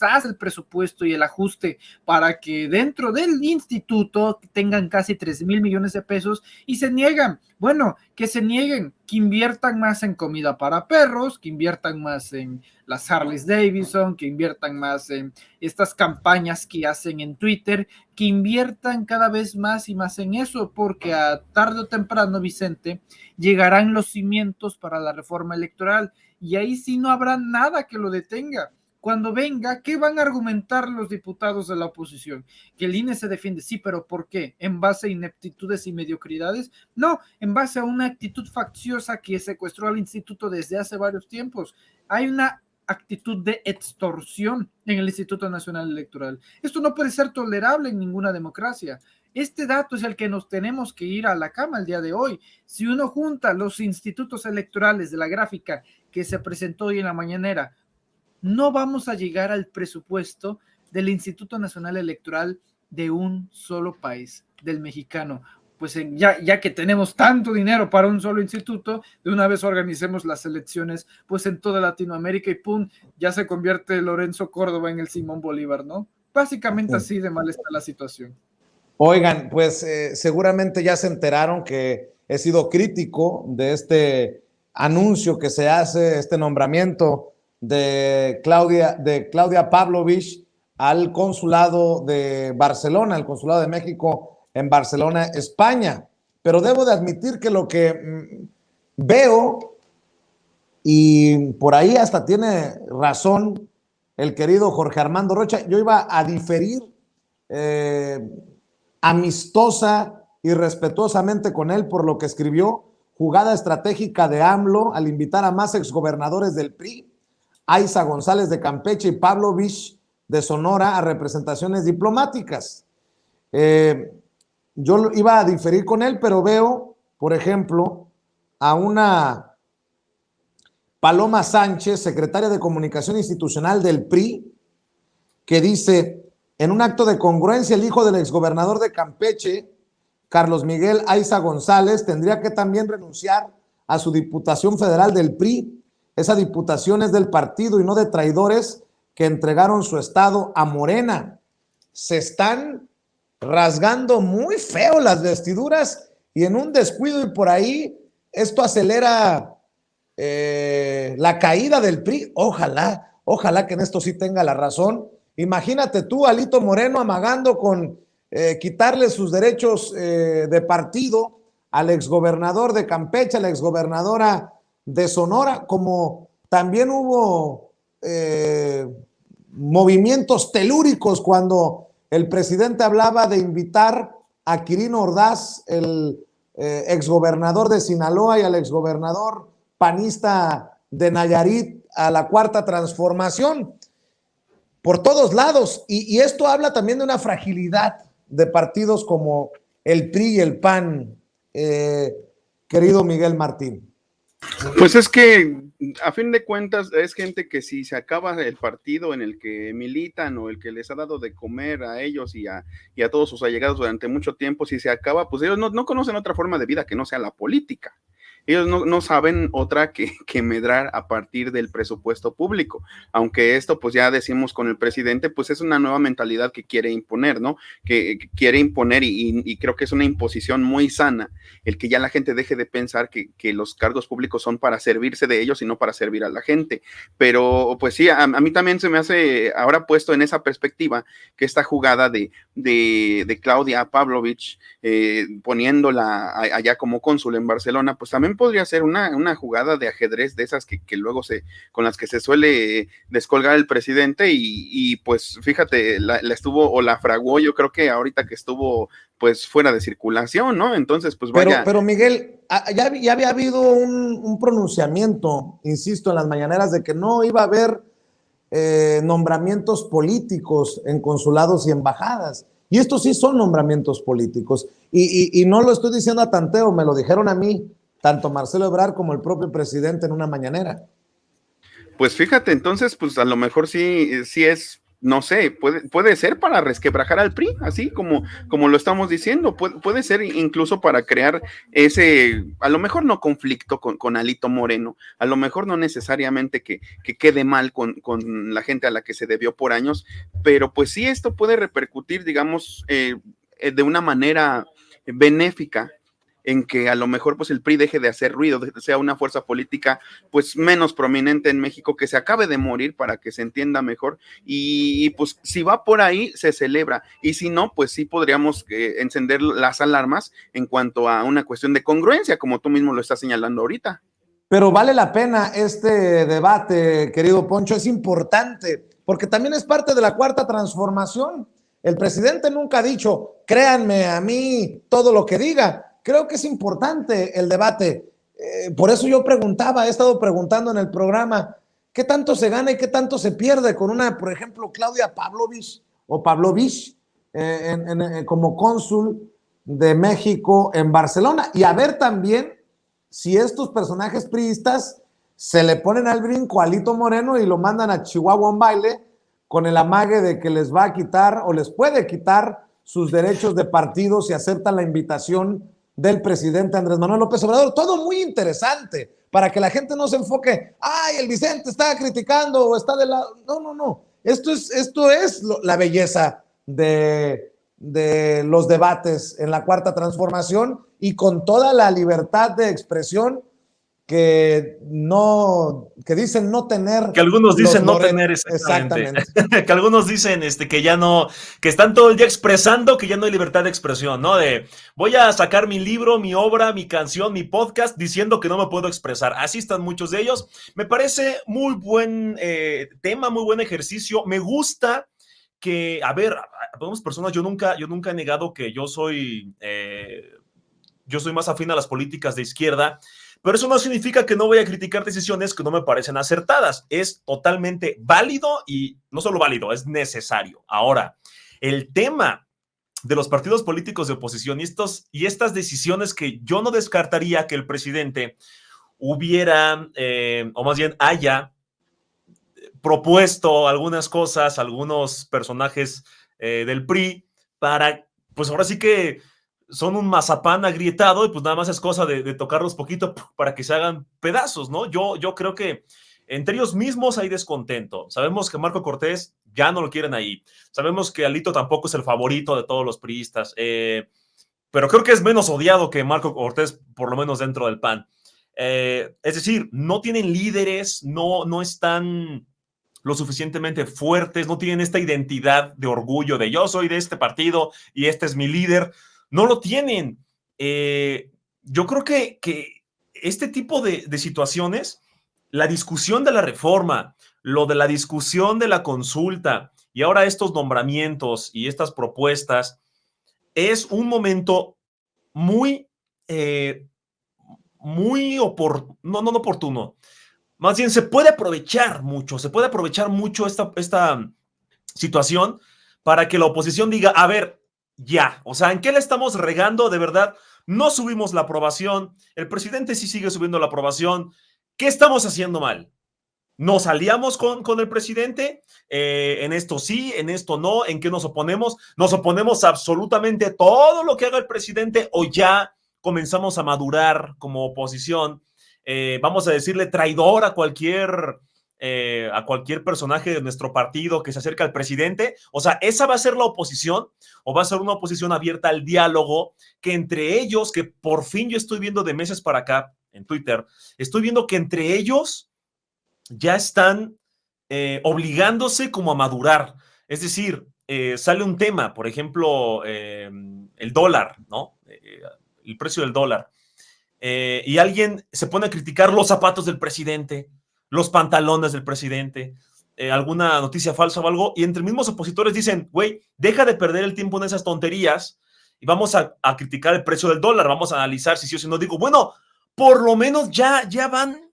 hace el presupuesto y el ajuste para que dentro del instituto tengan casi 3,000 millones de pesos y se niegan. Bueno, que se nieguen, que inviertan más en comida para perros, que inviertan más en las Harley Davidson, que inviertan más en estas campañas que hacen en Twitter, que inviertan cada vez más y más en eso, porque a tarde o temprano, Vicente, llegarán los cimientos para la reforma electoral y ahí sí no habrá nada que lo detenga. Cuando venga, ¿qué van a argumentar los diputados de la oposición? Que el INE se defiende, sí, pero ¿por qué? ¿En base a ineptitudes y mediocridades? No, en base a una actitud facciosa que secuestró al instituto desde hace varios tiempos. Hay una actitud de extorsión en el Instituto Nacional Electoral. Esto no puede ser tolerable en ninguna democracia. Este dato es el que nos tenemos que ir a la cama el día de hoy. Si uno junta los institutos electorales de la gráfica que se presentó hoy en la mañanera, no vamos a llegar al presupuesto del Instituto Nacional Electoral de un solo país, del mexicano. Pues ya que tenemos tanto dinero para un solo instituto, de una vez organicemos las elecciones pues en toda Latinoamérica y ¡pum! Ya se convierte Lorenzo Córdoba en el Simón Bolívar, ¿no? Básicamente así de mal está la situación. Oigan, pues seguramente ya se enteraron que he sido crítico de este anuncio que se hace, este nombramiento de Claudia Pavlovich al consulado de Barcelona, al consulado de México en Barcelona, España. Pero debo de admitir que lo que veo, y por ahí hasta tiene razón el querido Jorge Armando Rocha, yo iba a diferir amistosa y respetuosamente con él por lo que escribió, jugada estratégica de AMLO al invitar a más exgobernadores del PRI, Aiza González de Campeche y Pavlovich de Sonora a representaciones diplomáticas. Yo iba a diferir con él, pero veo, por ejemplo, a una Paloma Sánchez, secretaria de Comunicación Institucional del PRI, que dice, en un acto de congruencia, el hijo del exgobernador de Campeche, Carlos Miguel Aiza González, tendría que también renunciar a su diputación federal del PRI. Esa diputación es del partido y no de traidores que entregaron su estado a Morena. Se están rasgando muy feo las vestiduras y en un descuido y por ahí esto acelera la caída del PRI. Ojalá que en esto sí tenga la razón. Imagínate tú, Alito Moreno, amagando con quitarle sus derechos de partido al exgobernador de Campeche, a la exgobernadora de Sonora, como también hubo movimientos telúricos cuando el presidente hablaba de invitar a Quirino Ordaz, el exgobernador de Sinaloa, y al exgobernador panista de Nayarit a la Cuarta Transformación. Por todos lados, y esto habla también de una fragilidad de partidos como el PRI y el PAN, querido Miguel Martín. Pues es que a fin de cuentas es gente que si se acaba el partido en el que militan o el que les ha dado de comer a ellos y a todos sus allegados durante mucho tiempo, si se acaba, pues ellos no conocen otra forma de vida que no sea la política. Ellos no saben otra que medrar a partir del presupuesto público, aunque esto pues ya decimos con el presidente, pues es una nueva mentalidad que quiere imponer, ¿no? Que quiere imponer y creo que es una imposición muy sana el que ya la gente deje de pensar que los cargos públicos son para servirse de ellos y no para servir a la gente. Pero pues sí, a mí también se me hace ahora puesto en esa perspectiva que esta jugada de Claudia Pavlovich poniéndola allá como cónsul en Barcelona, pues también podría ser una jugada de ajedrez de esas que luego con las que se suele descolgar el presidente y pues fíjate, la estuvo o la fraguó, yo creo que ahorita que estuvo pues fuera de circulación, ¿no? Entonces, pues vaya. Pero Miguel, ya había habido un pronunciamiento, insisto, en las mañaneras de que no iba a haber nombramientos políticos en consulados y embajadas. Y estos sí son nombramientos políticos. Y no lo estoy diciendo a tanteo, me lo dijeron a mí, tanto Marcelo Ebrard como el propio presidente en una mañanera. Pues fíjate, entonces, pues a lo mejor sí es, no sé, puede ser para resquebrajar al PRI, así como lo estamos diciendo, puede ser incluso para crear ese, a lo mejor no conflicto con Alito Moreno, a lo mejor no necesariamente que quede mal con la gente a la que se debió por años, pero pues sí esto puede repercutir, digamos, de una manera benéfica, en que a lo mejor pues el PRI deje de hacer ruido, sea una fuerza política pues menos prominente en México, que se acabe de morir para que se entienda mejor y pues si va por ahí se celebra y si no pues sí podríamos encender las alarmas en cuanto a una cuestión de congruencia como tú mismo lo estás señalando ahorita. Pero vale la pena este debate, querido Poncho, es importante porque también es parte de la Cuarta Transformación. El presidente nunca ha dicho, créanme a mí todo lo que diga. Creo que es importante el debate. Por eso yo preguntaba, he estado preguntando en el programa, ¿qué tanto se gana y qué tanto se pierde con una, por ejemplo, Claudia Pavlovich como cónsul de México en Barcelona? Y a ver también si estos personajes priistas se le ponen al brinco a Alito Moreno y lo mandan a Chihuahua a un baile con el amague de que les va a quitar o les puede quitar sus derechos de partido si aceptan la invitación del presidente Andrés Manuel López Obrador. Todo muy interesante para que la gente no se enfoque, ay, el Vicente está criticando o está de lado. No. Esto es la belleza de los debates en la Cuarta Transformación y con toda la libertad de expresión que dicen no tener. Que algunos dicen no tener, exactamente. Que algunos dicen que ya no, que están todo el día expresando que ya no hay libertad de expresión, ¿no? De voy a sacar mi libro, mi obra, mi canción, mi podcast diciendo que no me puedo expresar. Así están muchos de ellos. Me parece muy buen tema, muy buen ejercicio. Me gusta que, a ver, algunas personas, yo nunca he negado que yo soy más afín a las políticas de izquierda. Pero eso no significa que no voy a criticar decisiones que no me parecen acertadas. Es totalmente válido y no solo válido, es necesario. Ahora, el tema de los partidos políticos de oposición y estas decisiones que yo no descartaría que el presidente hubiera, o más bien haya propuesto algunas cosas, algunos personajes del PRI para, pues ahora sí que son un mazapán agrietado y pues nada más es cosa de tocarlos poquito para que se hagan pedazos, ¿no? Yo creo que entre ellos mismos hay descontento. Sabemos que Marco Cortés ya no lo quieren ahí. Sabemos que Alito tampoco es el favorito de todos los priistas, pero creo que es menos odiado que Marco Cortés, por lo menos dentro del PAN. Es decir, no tienen líderes, no están lo suficientemente fuertes, no tienen esta identidad de orgullo de yo soy de este partido y este es mi líder. No lo tienen. Yo creo que este tipo de situaciones, la discusión de la reforma, lo de la discusión de la consulta y ahora estos nombramientos y estas propuestas, es un momento muy, muy oportuno. Más bien se puede aprovechar mucho esta situación para que la oposición diga, a ver, ya, o sea, ¿en qué le estamos regando? De verdad, no subimos la aprobación, el presidente sí sigue subiendo la aprobación, ¿qué estamos haciendo mal? ¿Nos aliamos con el presidente? En esto sí, en esto no, ¿en qué nos oponemos? ¿Nos oponemos a absolutamente todo lo que haga el presidente o ya comenzamos a madurar como oposición? Vamos a decirle traidor a cualquier personaje de nuestro partido que se acerca al presidente. O sea, ¿esa va a ser la oposición o va a ser una oposición abierta al diálogo que entre ellos, que por fin yo estoy viendo de meses para acá en Twitter, estoy viendo que entre ellos ya están obligándose como a madurar? Es decir, sale un tema, por ejemplo, el dólar, ¿no? El precio del dólar. Y alguien se pone a criticar los zapatos del presidente, los pantalones del presidente, alguna noticia falsa o algo, y entre mismos opositores dicen, güey, deja de perder el tiempo en esas tonterías y vamos a criticar el precio del dólar, vamos a analizar si sí o si no. Digo, bueno, por lo menos ya van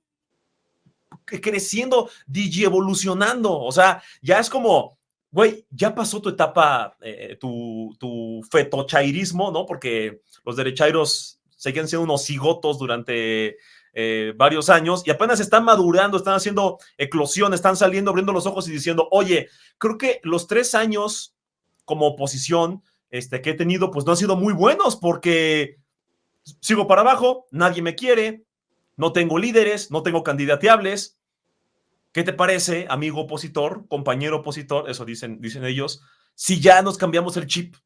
creciendo, digievolucionando, o sea, ya es como, güey, ya pasó tu etapa, tu fetochairismo, ¿no? Porque los derechairos seguían siendo unos cigotos durante varios años y apenas están madurando, están haciendo eclosión, están saliendo, abriendo los ojos y diciendo, oye, creo que los 3 años como oposición que he tenido, pues no han sido muy buenos porque sigo para abajo, nadie me quiere, no tengo líderes, no tengo candidateables. ¿Qué te parece, amigo opositor, compañero opositor? Eso dicen ellos. Si ya nos cambiamos el chip,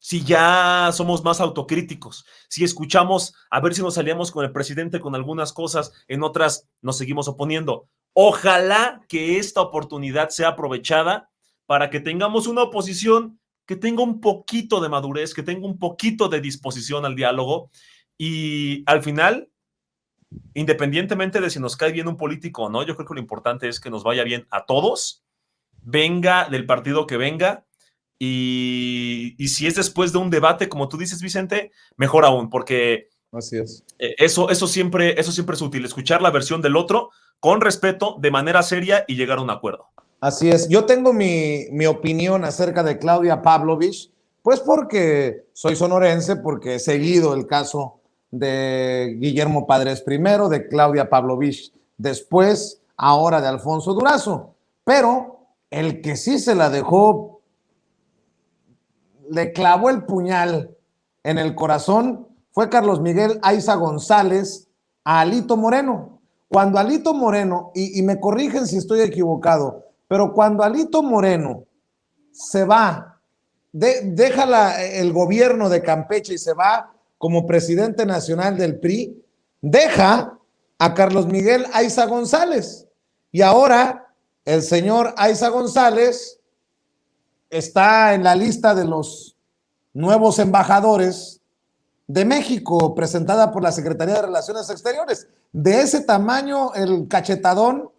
si ya somos más autocríticos, si escuchamos a ver si nos aliamos con el presidente con algunas cosas, en otras nos seguimos oponiendo. Ojalá que esta oportunidad sea aprovechada para que tengamos una oposición que tenga un poquito de madurez, que tenga un poquito de disposición al diálogo y al final, independientemente de si nos cae bien un político o no, yo creo que lo importante es que nos vaya bien a todos, venga del partido que venga, y si es después de un debate, como tú dices, Vicente, mejor aún, porque así es. Eso siempre es útil, escuchar la versión del otro con respeto, de manera seria y llegar a un acuerdo. Así es. Yo tengo mi opinión acerca de Claudia Pavlovich, pues porque soy sonorense, porque he seguido el caso de Guillermo Padres primero, de Claudia Pavlovich después, ahora de Alfonso Durazo. Pero el que sí se la dejó, le clavó el puñal en el corazón, fue Carlos Miguel Aiza González a Alito Moreno. Cuando Alito Moreno, y me corrigen si estoy equivocado, pero cuando Alito Moreno se va, deja el gobierno de Campeche y se va como presidente nacional del PRI, deja a Carlos Miguel Aiza González. Y ahora el señor Aiza González está en la lista de los nuevos embajadores de México, presentada por la Secretaría de Relaciones Exteriores. De ese tamaño el cachetadón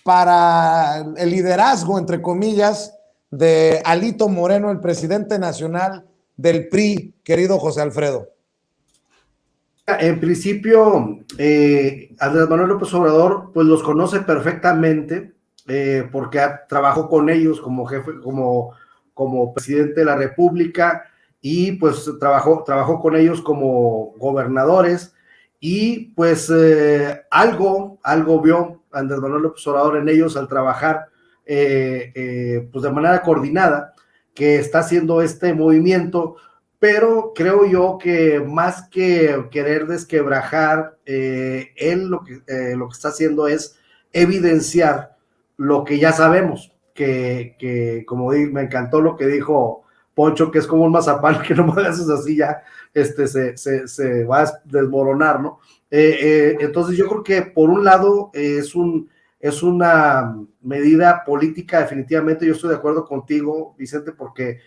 para el liderazgo, entre comillas, de Alito Moreno, el presidente nacional del PRI, querido José Alfredo. En principio, Andrés Manuel López Obrador, pues los conoce perfectamente, porque trabajó con ellos como jefe, como presidente de la República, y pues trabajó con ellos como gobernadores, y pues algo vio Andrés Manuel López Obrador en ellos al trabajar pues de manera coordinada, que está haciendo este movimiento, pero creo yo que más que querer desquebrajar, él lo que está haciendo es evidenciar lo que ya sabemos, que como me encantó lo que dijo Poncho, que es como un mazapán que no me haces así ya, se va a desmoronar, ¿no? Entonces yo creo que por un lado es una medida política, definitivamente. Yo estoy de acuerdo contigo, Vicente, porque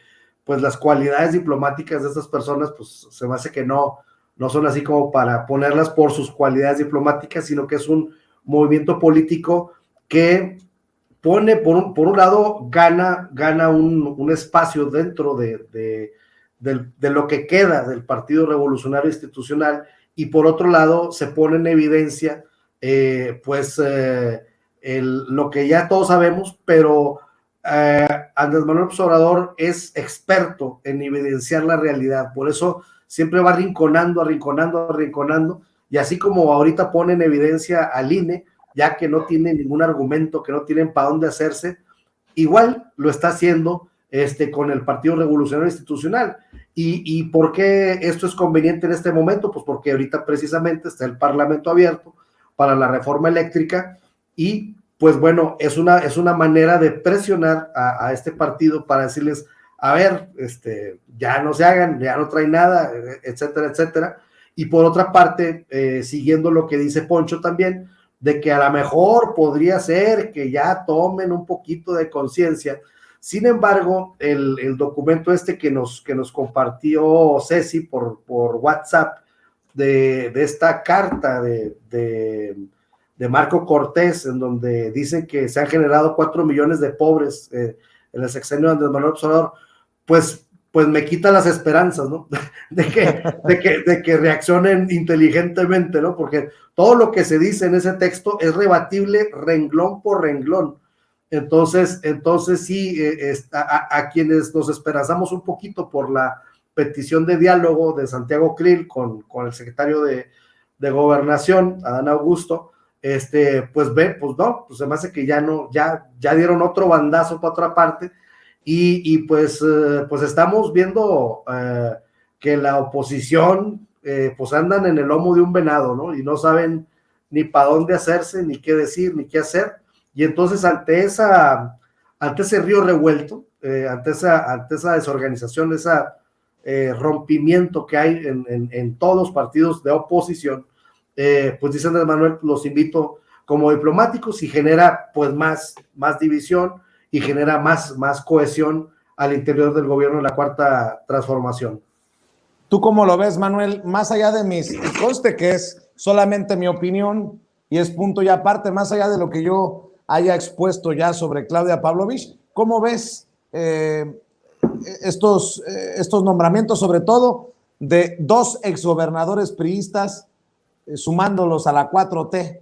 pues las cualidades diplomáticas de estas personas, pues se me hace que no son así como para ponerlas por sus cualidades diplomáticas, sino que es un movimiento político que pone, por un lado, gana un espacio dentro de lo que queda del Partido Revolucionario Institucional, y por otro lado se pone en evidencia lo que ya todos sabemos, pero Andrés Manuel López Obrador es experto en evidenciar la realidad, por eso siempre va arrinconando, y así como ahorita pone en evidencia al INE, ya que no tiene ningún argumento, que no tienen para dónde hacerse, igual lo está haciendo con el Partido Revolucionario Institucional. ¿Y por qué esto es conveniente en este momento? Pues porque ahorita precisamente está el Parlamento abierto para la reforma eléctrica, y pues bueno, es una manera de presionar a este partido para decirles, a ver, ya no se hagan, ya no traen nada, etcétera, etcétera. Y por otra parte, siguiendo lo que dice Poncho también, de que a lo mejor podría ser que ya tomen un poquito de conciencia. Sin embargo, el documento que nos compartió Ceci por WhatsApp, de esta carta de Marco Cortés, en donde dicen que se han generado 4 millones de pobres en el sexenio de Andrés Manuel López Obrador, pues me quita las esperanzas, ¿no? de que reaccionen inteligentemente, ¿no? Porque todo lo que se dice en ese texto es rebatible renglón por renglón. Entonces sí, a quienes nos esperanzamos un poquito por la petición de diálogo de Santiago Krill con el secretario de Gobernación, Adán Augusto, pues se me hace que ya dieron otro bandazo para otra parte, y pues estamos viendo que la oposición pues andan en el lomo de un venado, ¿no? Y no saben ni para dónde hacerse, ni qué decir, ni qué hacer. Y entonces ante ese río revuelto, ante esa desorganización, ese rompimiento que hay en todos los partidos de oposición, pues dice Andrés Manuel, los invito como diplomáticos, y genera pues más división, y genera más cohesión al interior del gobierno de la Cuarta Transformación. ¿Tú cómo lo ves, Manuel? Más allá de conste que es solamente mi opinión y es punto y aparte, más allá de lo que yo haya expuesto ya sobre Claudia Pavlovich, ¿cómo ves estos nombramientos, sobre todo de 2 exgobernadores priistas, sumándolos a la 4T?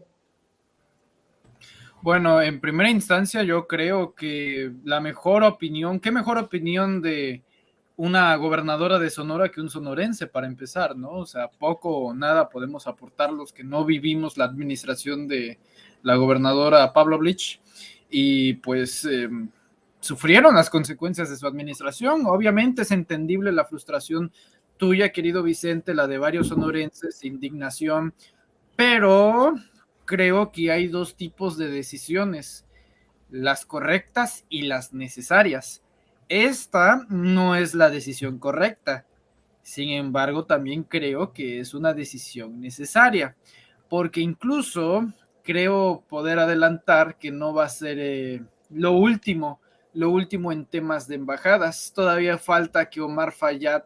Bueno, en primera instancia yo creo que la mejor opinión, qué mejor opinión de una gobernadora de Sonora que un sonorense, para empezar, ¿no? O sea, poco o nada podemos aportar los que no vivimos la administración de la gobernadora Pavlovich, y pues sufrieron las consecuencias de su administración. Obviamente es entendible la frustración tuya, querido Vicente, la de varios sonorenses, indignación, pero creo que hay 2 tipos de decisiones, las correctas y las necesarias. Esta no es la decisión correcta, sin embargo también creo que es una decisión necesaria, porque incluso creo poder adelantar que no va a ser lo último en temas de embajadas. Todavía falta que Omar Fayad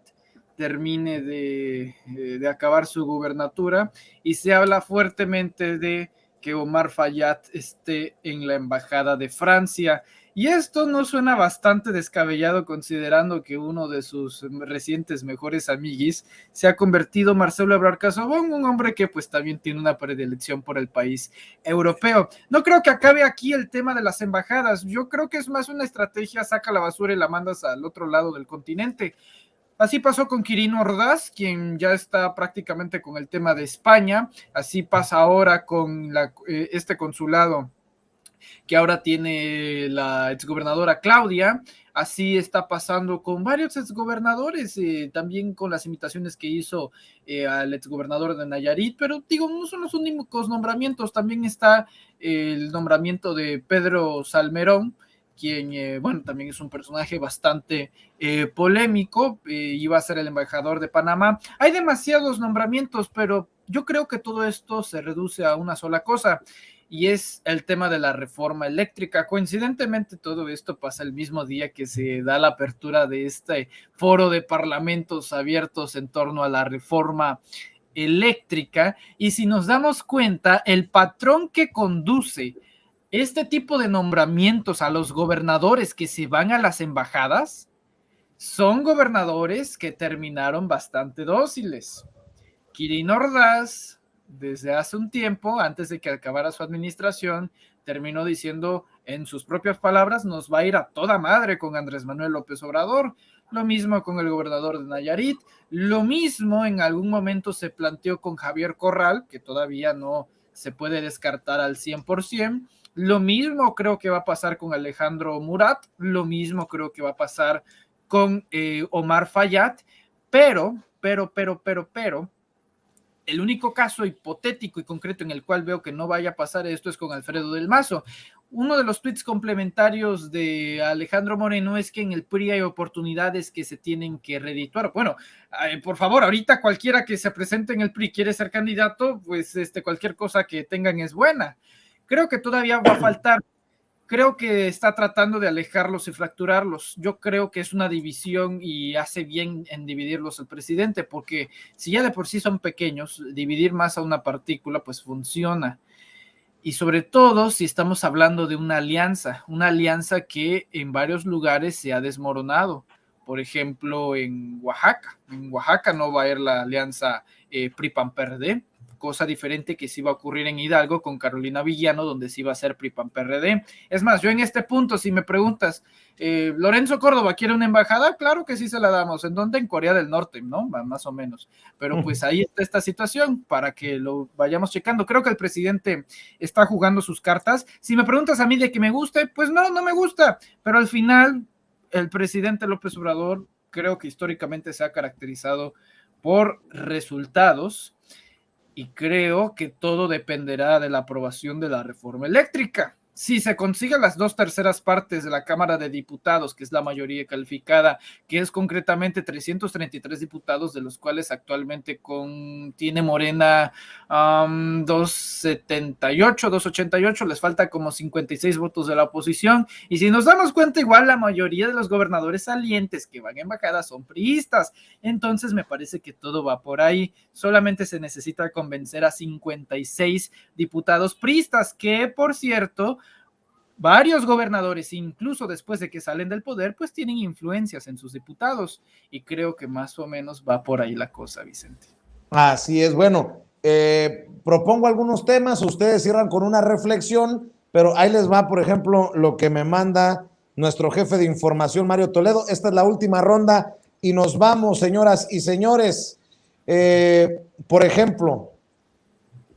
termine de acabar su gubernatura, y se habla fuertemente de que Omar Fayad esté en la embajada de Francia. Y esto no suena bastante descabellado, considerando que uno de sus recientes mejores amiguis se ha convertido Marcelo Ebrard Casobón, un hombre que pues también tiene una predilección por el país europeo. No creo que acabe aquí el tema de las embajadas. Yo creo que es más una estrategia, saca la basura y la mandas al otro lado del continente. Así pasó con Quirino Ordaz, quien ya está prácticamente con el tema de España. Así pasa ahora con este consulado que ahora tiene la exgobernadora Claudia. Así está pasando con varios exgobernadores, también con las invitaciones que hizo al exgobernador de Nayarit, pero digo, no son los únicos nombramientos, también está el nombramiento de Pedro Salmerón, quien, bueno, también es un personaje bastante polémico, iba a ser el embajador de Panamá. Hay demasiados nombramientos, pero yo creo que todo esto se reduce a una sola cosa, y es el tema de la reforma eléctrica. Coincidentemente, todo esto pasa el mismo día que se da la apertura de este foro de parlamentos abiertos en torno a la reforma eléctrica, y si nos damos cuenta, el patrón que conduce este tipo de nombramientos a los gobernadores que se van a las embajadas son gobernadores que terminaron bastante dóciles. Quirino Ordaz, desde hace un tiempo, antes de que acabara su administración, terminó diciendo en sus propias palabras, nos va a ir a toda madre con Andrés Manuel López Obrador. Lo mismo con el gobernador de Nayarit, lo mismo en algún momento se planteó con Javier Corral, que todavía no se puede descartar al 100%. Lo mismo creo que va a pasar con Alejandro Murat, lo mismo creo que va a pasar con Omar Fayad, pero, el único caso hipotético y concreto en el cual veo que no vaya a pasar esto es con Alfredo del Mazo. Uno de los tweets complementarios de Alejandro Moreno es que en el PRI hay oportunidades que se tienen que redituar. Bueno, por favor, ahorita cualquiera que se presente en el PRI quiere ser candidato, pues cualquier cosa que tengan es buena. Creo que todavía va a faltar. Creo que está tratando de alejarlos y fracturarlos. Yo creo que es una división y hace bien en dividirlos el presidente, porque si ya de por sí son pequeños, dividir más a una partícula pues funciona. Y sobre todo si estamos hablando de una alianza que en varios lugares se ha desmoronado. Por ejemplo, en Oaxaca. En Oaxaca no va a haber la alianza PRI-PAN-PRD, cosa diferente que sí va a ocurrir en Hidalgo con Carolina Villano, donde sí va a ser PRI-PAN-PRD. Es más, yo en este punto, si me preguntas, ¿Lorenzo Córdoba quiere una embajada? Claro que sí se la damos. ¿En dónde? En Corea del Norte, ¿no? Más o menos. Pero pues ahí está esta situación para que lo vayamos checando. Creo que el presidente está jugando sus cartas. Si me preguntas a mí de que me guste, pues no me gusta. Pero al final, el presidente López Obrador creo que históricamente se ha caracterizado por resultados, y creo que todo dependerá de la aprobación de la reforma eléctrica. Si se consiguen las 2/3 partes de la Cámara de Diputados, que es la mayoría calificada, que es concretamente 333 diputados, de los cuales actualmente tiene Morena 278, 288, les falta como 56 votos de la oposición, y si nos damos cuenta, igual la mayoría de los gobernadores salientes que van a embajadas son priistas, entonces me parece que todo va por ahí. Solamente se necesita convencer a 56 diputados priistas, que por cierto, varios gobernadores, incluso después de que salen del poder, pues tienen influencias en sus diputados, y creo que más o menos va por ahí la cosa, Vicente. Así es. Bueno, propongo algunos temas, ustedes cierran con una reflexión, pero ahí les va, por ejemplo, lo que me manda nuestro jefe de información, Mario Toledo. Esta es la última ronda y nos vamos, señoras y señores. Por ejemplo,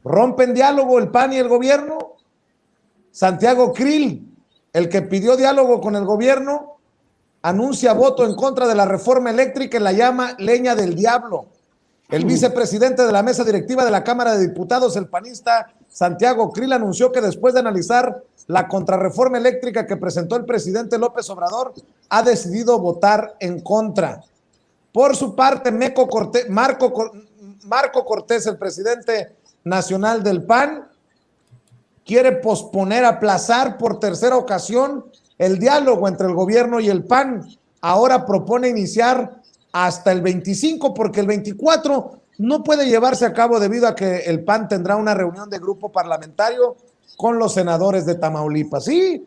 ¿rompen diálogo el PAN y el gobierno? Santiago Krill, el que pidió diálogo con el gobierno, anuncia voto en contra de la reforma eléctrica y la llama leña del diablo. El vicepresidente de la mesa directiva de la Cámara de Diputados, el panista Santiago Krill, anunció que después de analizar la contrarreforma eléctrica que presentó el presidente López Obrador, ha decidido votar en contra. Por su parte, Marco Cortés, el presidente nacional del PAN, quiere posponer, aplazar por tercera ocasión el diálogo entre el gobierno y el PAN. Ahora propone iniciar hasta el 25, porque el 24 no puede llevarse a cabo debido a que el PAN tendrá una reunión de grupo parlamentario con los senadores de Tamaulipas. Sí,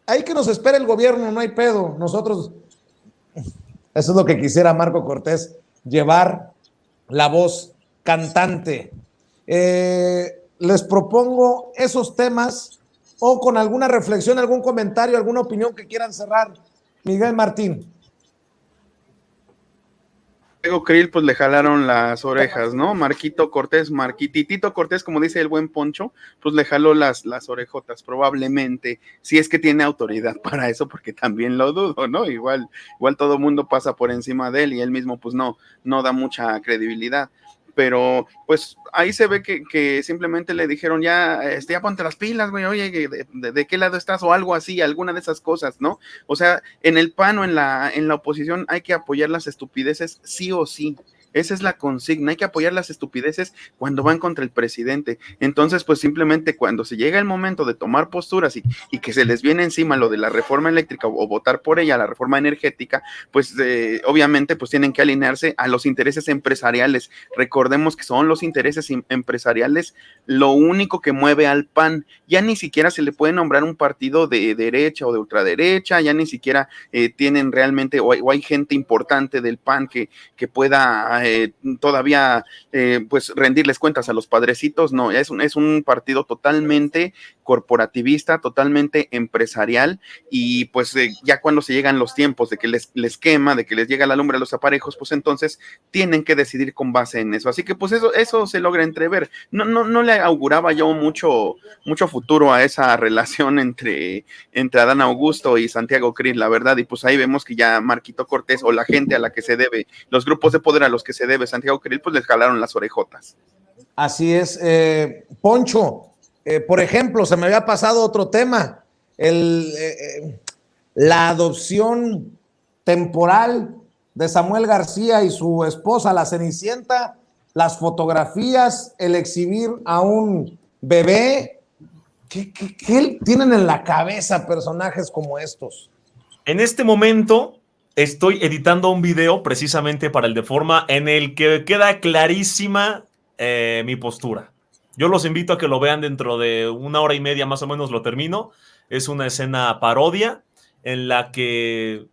ahí que nos espere el gobierno, no hay pedo. Nosotros, eso es lo que quisiera Marco Cortés, llevar la voz cantante. Les propongo esos temas o con alguna reflexión, algún comentario, alguna opinión que quieran cerrar. Miguel Martín. Santiago Krill, pues le jalaron las orejas, ¿no? Marquitito Cortés, como dice el buen Poncho, pues le jaló las orejotas, probablemente, si es que tiene autoridad para eso, porque también lo dudo, ¿no? Igual todo mundo pasa por encima de él y él mismo, pues no da mucha credibilidad. Pero pues ahí se ve que simplemente le dijeron ya ponte las pilas, güey, oye, ¿de qué lado estás? O algo así, alguna de esas cosas, ¿no? O sea, en el PAN o en la oposición hay que apoyar las estupideces sí o sí. Esa es la consigna, hay que apoyar las estupideces cuando van contra el presidente. Entonces, pues simplemente cuando se llega el momento de tomar posturas y que se les viene encima lo de la reforma eléctrica o votar por ella, la reforma energética, pues obviamente pues tienen que alinearse a los intereses empresariales. Recordemos que son los intereses empresariales lo único que mueve al PAN. Ya ni siquiera se le puede nombrar un partido de derecha o de ultraderecha, ya ni siquiera tienen realmente, o hay gente importante del PAN que pueda todavía pues rendirles cuentas a los padrecitos. No, es un partido totalmente corporativista, totalmente empresarial, y pues ya cuando se llegan los tiempos de que les quema, de que les llega la lumbre a los aparejos, pues entonces tienen que decidir con base en eso. Así que pues eso se logra entrever. No le auguraba yo mucho futuro a esa relación entre Adán Augusto y Santiago Krill, la verdad, y pues ahí vemos que ya Marquito Cortés o la gente a la que se debe, los grupos de poder a los que se debe Santiago Krill, pues les jalaron las orejotas. Así es. Poncho, por ejemplo, se me había pasado otro tema, la adopción temporal de Samuel García y su esposa, la Cenicienta, las fotografías, el exhibir a un bebé. ¿Qué tienen en la cabeza personajes como estos? En este momento estoy editando un video precisamente para el Deforma en el que queda clarísima mi postura. Yo los invito a que lo vean dentro de 1 hora y media, más o menos lo termino. Es una escena parodia en la que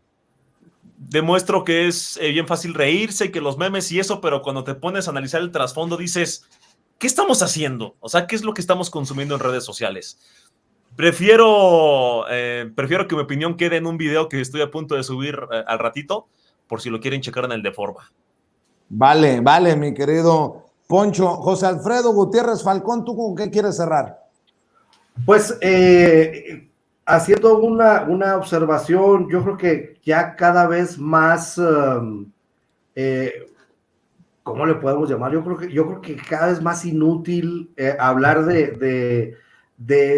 demuestro que es bien fácil reírse y que los memes y eso, pero cuando te pones a analizar el trasfondo dices, ¿qué estamos haciendo? O sea, ¿qué es lo que estamos consumiendo en redes sociales? Prefiero que mi opinión quede en un video que estoy a punto de subir al ratito, por si lo quieren checar en el Deforma. Vale, mi querido Poncho. José Alfredo Gutiérrez Falcón, ¿tú con qué quieres cerrar? Pues haciendo una observación, yo creo que ya cada vez más, ¿cómo le podemos llamar? Yo creo que cada vez más inútil hablar de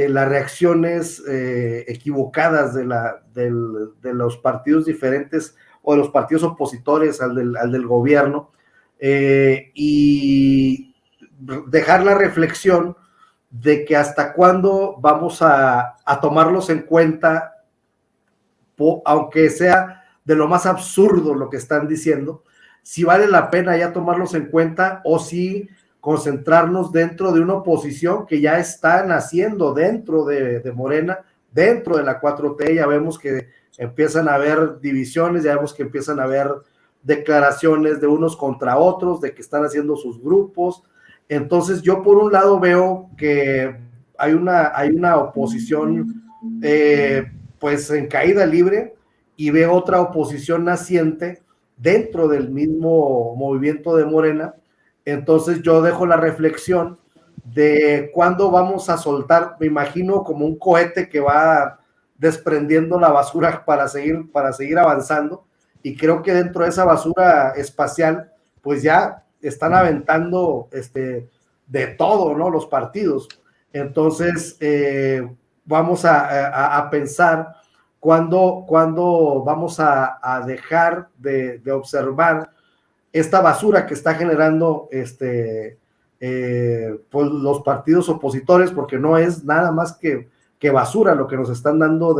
las reacciones equivocadas de los partidos diferentes o de los partidos opositores al del gobierno, y dejar la reflexión de que hasta cuándo vamos a tomarlos en cuenta, aunque sea de lo más absurdo lo que están diciendo, si vale la pena ya tomarlos en cuenta o si concentrarnos dentro de una oposición que ya está naciendo dentro de Morena, dentro de la 4T. Ya vemos que empiezan a haber divisiones, ya vemos que empiezan a haber declaraciones de unos contra otros, de que están haciendo sus grupos. Entonces yo por un lado veo que hay una oposición pues en caída libre, y veo otra oposición naciente dentro del mismo movimiento de Morena. Entonces yo dejo la reflexión de cuándo vamos a soltar, me imagino como un cohete que va desprendiendo la basura para seguir avanzando, y creo que dentro de esa basura espacial pues ya están aventando de todo, ¿no? Los partidos. Entonces vamos a pensar cuándo vamos a dejar de observar esta basura que está generando pues los partidos opositores, porque no es nada más que basura lo que nos están dando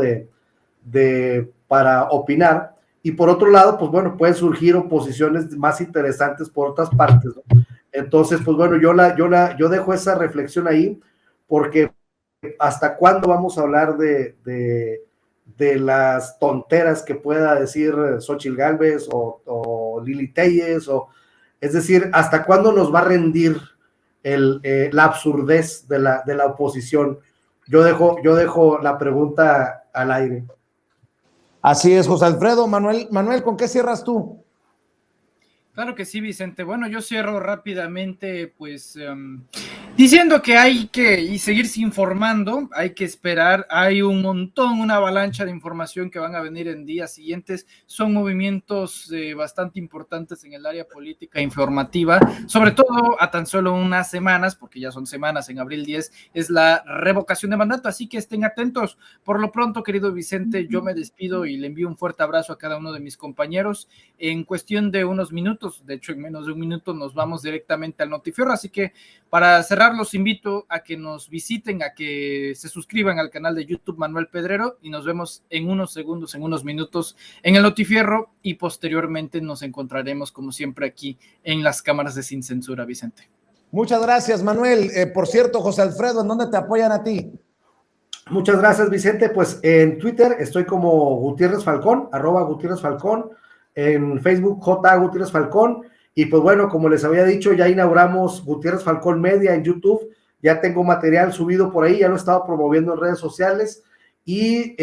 para opinar. Y por otro lado, pues bueno, pueden surgir oposiciones más interesantes por otras partes, ¿no? Entonces, pues bueno, yo dejo esa reflexión ahí, porque hasta cuándo vamos a hablar de las tonteras que pueda decir Xóchitl Gálvez o Lili Téllez, es decir, hasta cuándo nos va a rendir la absurdez de la oposición. Yo dejo la pregunta al aire. Así es, José Alfredo. Manuel, ¿con qué cierras tú? Claro que sí, Vicente. Bueno, yo cierro rápidamente, pues, diciendo que hay que seguirse informando, hay que esperar, hay un montón, una avalancha de información que van a venir en días siguientes, son movimientos bastante importantes en el área política e informativa, sobre todo a tan solo unas semanas, porque ya son semanas, en abril 10 es la revocación de mandato, así que estén atentos. Por lo pronto, querido Vicente, yo me despido y le envío un fuerte abrazo a cada uno de mis compañeros. En cuestión de unos minutos, de hecho en menos de un minuto nos vamos directamente al Notifierro, así que para cerrar los invito a que nos visiten, a que se suscriban al canal de YouTube Manuel Pedrero y nos vemos en unos segundos, en unos minutos en el Notifierro y posteriormente nos encontraremos como siempre aquí en las cámaras de Sin Censura, Vicente. Muchas gracias, Manuel. Por cierto, José Alfredo, ¿en dónde te apoyan a ti? Muchas gracias, Vicente. Pues en Twitter estoy como Gutiérrez Falcón, @Gutiérrez Falcón. En Facebook, J. Gutiérrez Falcón, y pues bueno, como les había dicho, ya inauguramos Gutiérrez Falcón Media en YouTube, ya tengo material subido por ahí, ya lo he estado promoviendo en redes sociales, y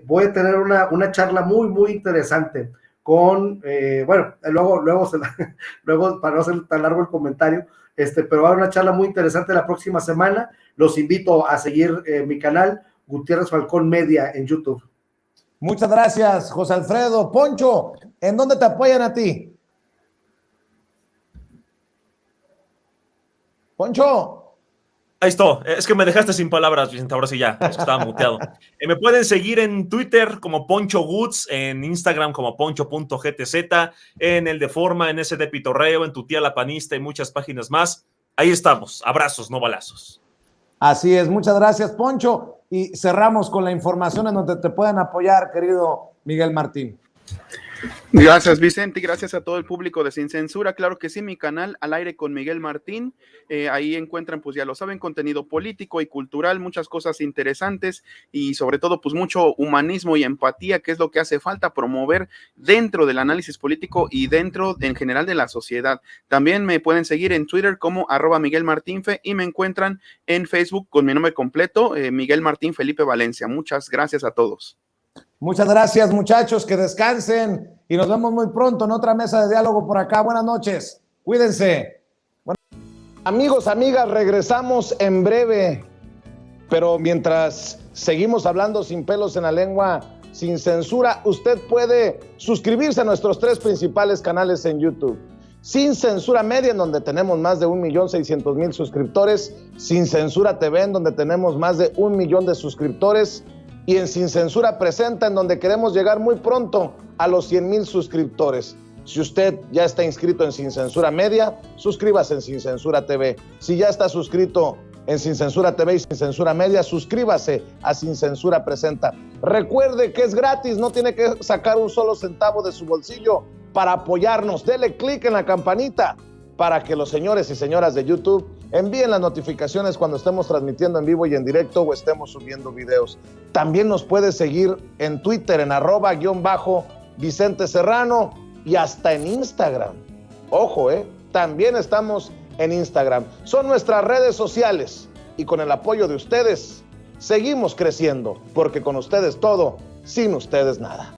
voy a tener una charla muy, muy interesante con, bueno, luego para no hacer tan largo el comentario, pero va a haber una charla muy interesante la próxima semana, los invito a seguir mi canal, Gutiérrez Falcón Media en YouTube. Muchas gracias, José Alfredo. Poncho, ¿en dónde te apoyan a ti? Poncho. Ahí está, es que me dejaste sin palabras, Vicente, ahora sí ya, es que estaba muteado. Me pueden seguir en Twitter como Poncho Goods, en Instagram como poncho.gtz, en el de Forma, en ese de Pitorreo, en Tu Tía la Panista y muchas páginas más. Ahí estamos, abrazos, no balazos. Así es, muchas gracias, Poncho. Y cerramos con la información en donde te pueden apoyar, querido Miguel Martín. Gracias, Vicente, y gracias a todo el público de Sin Censura. Claro que sí, mi canal Al Aire con Miguel Martín, ahí encuentran, pues ya lo saben, contenido político y cultural, muchas cosas interesantes y sobre todo pues mucho humanismo y empatía, que es lo que hace falta promover dentro del análisis político y dentro en general de la sociedad. También me pueden seguir en Twitter como @MiguelMartinfe y me encuentran en Facebook con mi nombre completo, Miguel Martín Felipe Valencia. Muchas gracias a todos. Muchas gracias, muchachos, que descansen y nos vemos muy pronto en otra mesa de diálogo por acá. Buenas noches, cuídense. Bueno, amigos, amigas, regresamos en breve, pero mientras seguimos hablando sin pelos en la lengua, sin censura, usted puede suscribirse a nuestros 3 principales canales en YouTube. Sin Censura Media, en donde tenemos más de 1.600.000 suscriptores, Sin Censura TV, en donde tenemos más de 1 millón de suscriptores, y en Sin Censura Presenta, en donde queremos llegar muy pronto a los 100,000 suscriptores. Si usted ya está inscrito en Sin Censura Media, suscríbase en Sin Censura TV. Si ya está suscrito en Sin Censura TV y Sin Censura Media, suscríbase a Sin Censura Presenta. Recuerde que es gratis, no tiene que sacar un solo centavo de su bolsillo para apoyarnos. Dele clic en la campanita para que los señores y señoras de YouTube envíen las notificaciones cuando estemos transmitiendo en vivo y en directo o estemos subiendo videos. También nos puede seguir en Twitter en @Vicente Serrano y hasta en Instagram. Ojo, también estamos en Instagram. Son nuestras redes sociales y con el apoyo de ustedes seguimos creciendo, porque con ustedes todo, sin ustedes nada.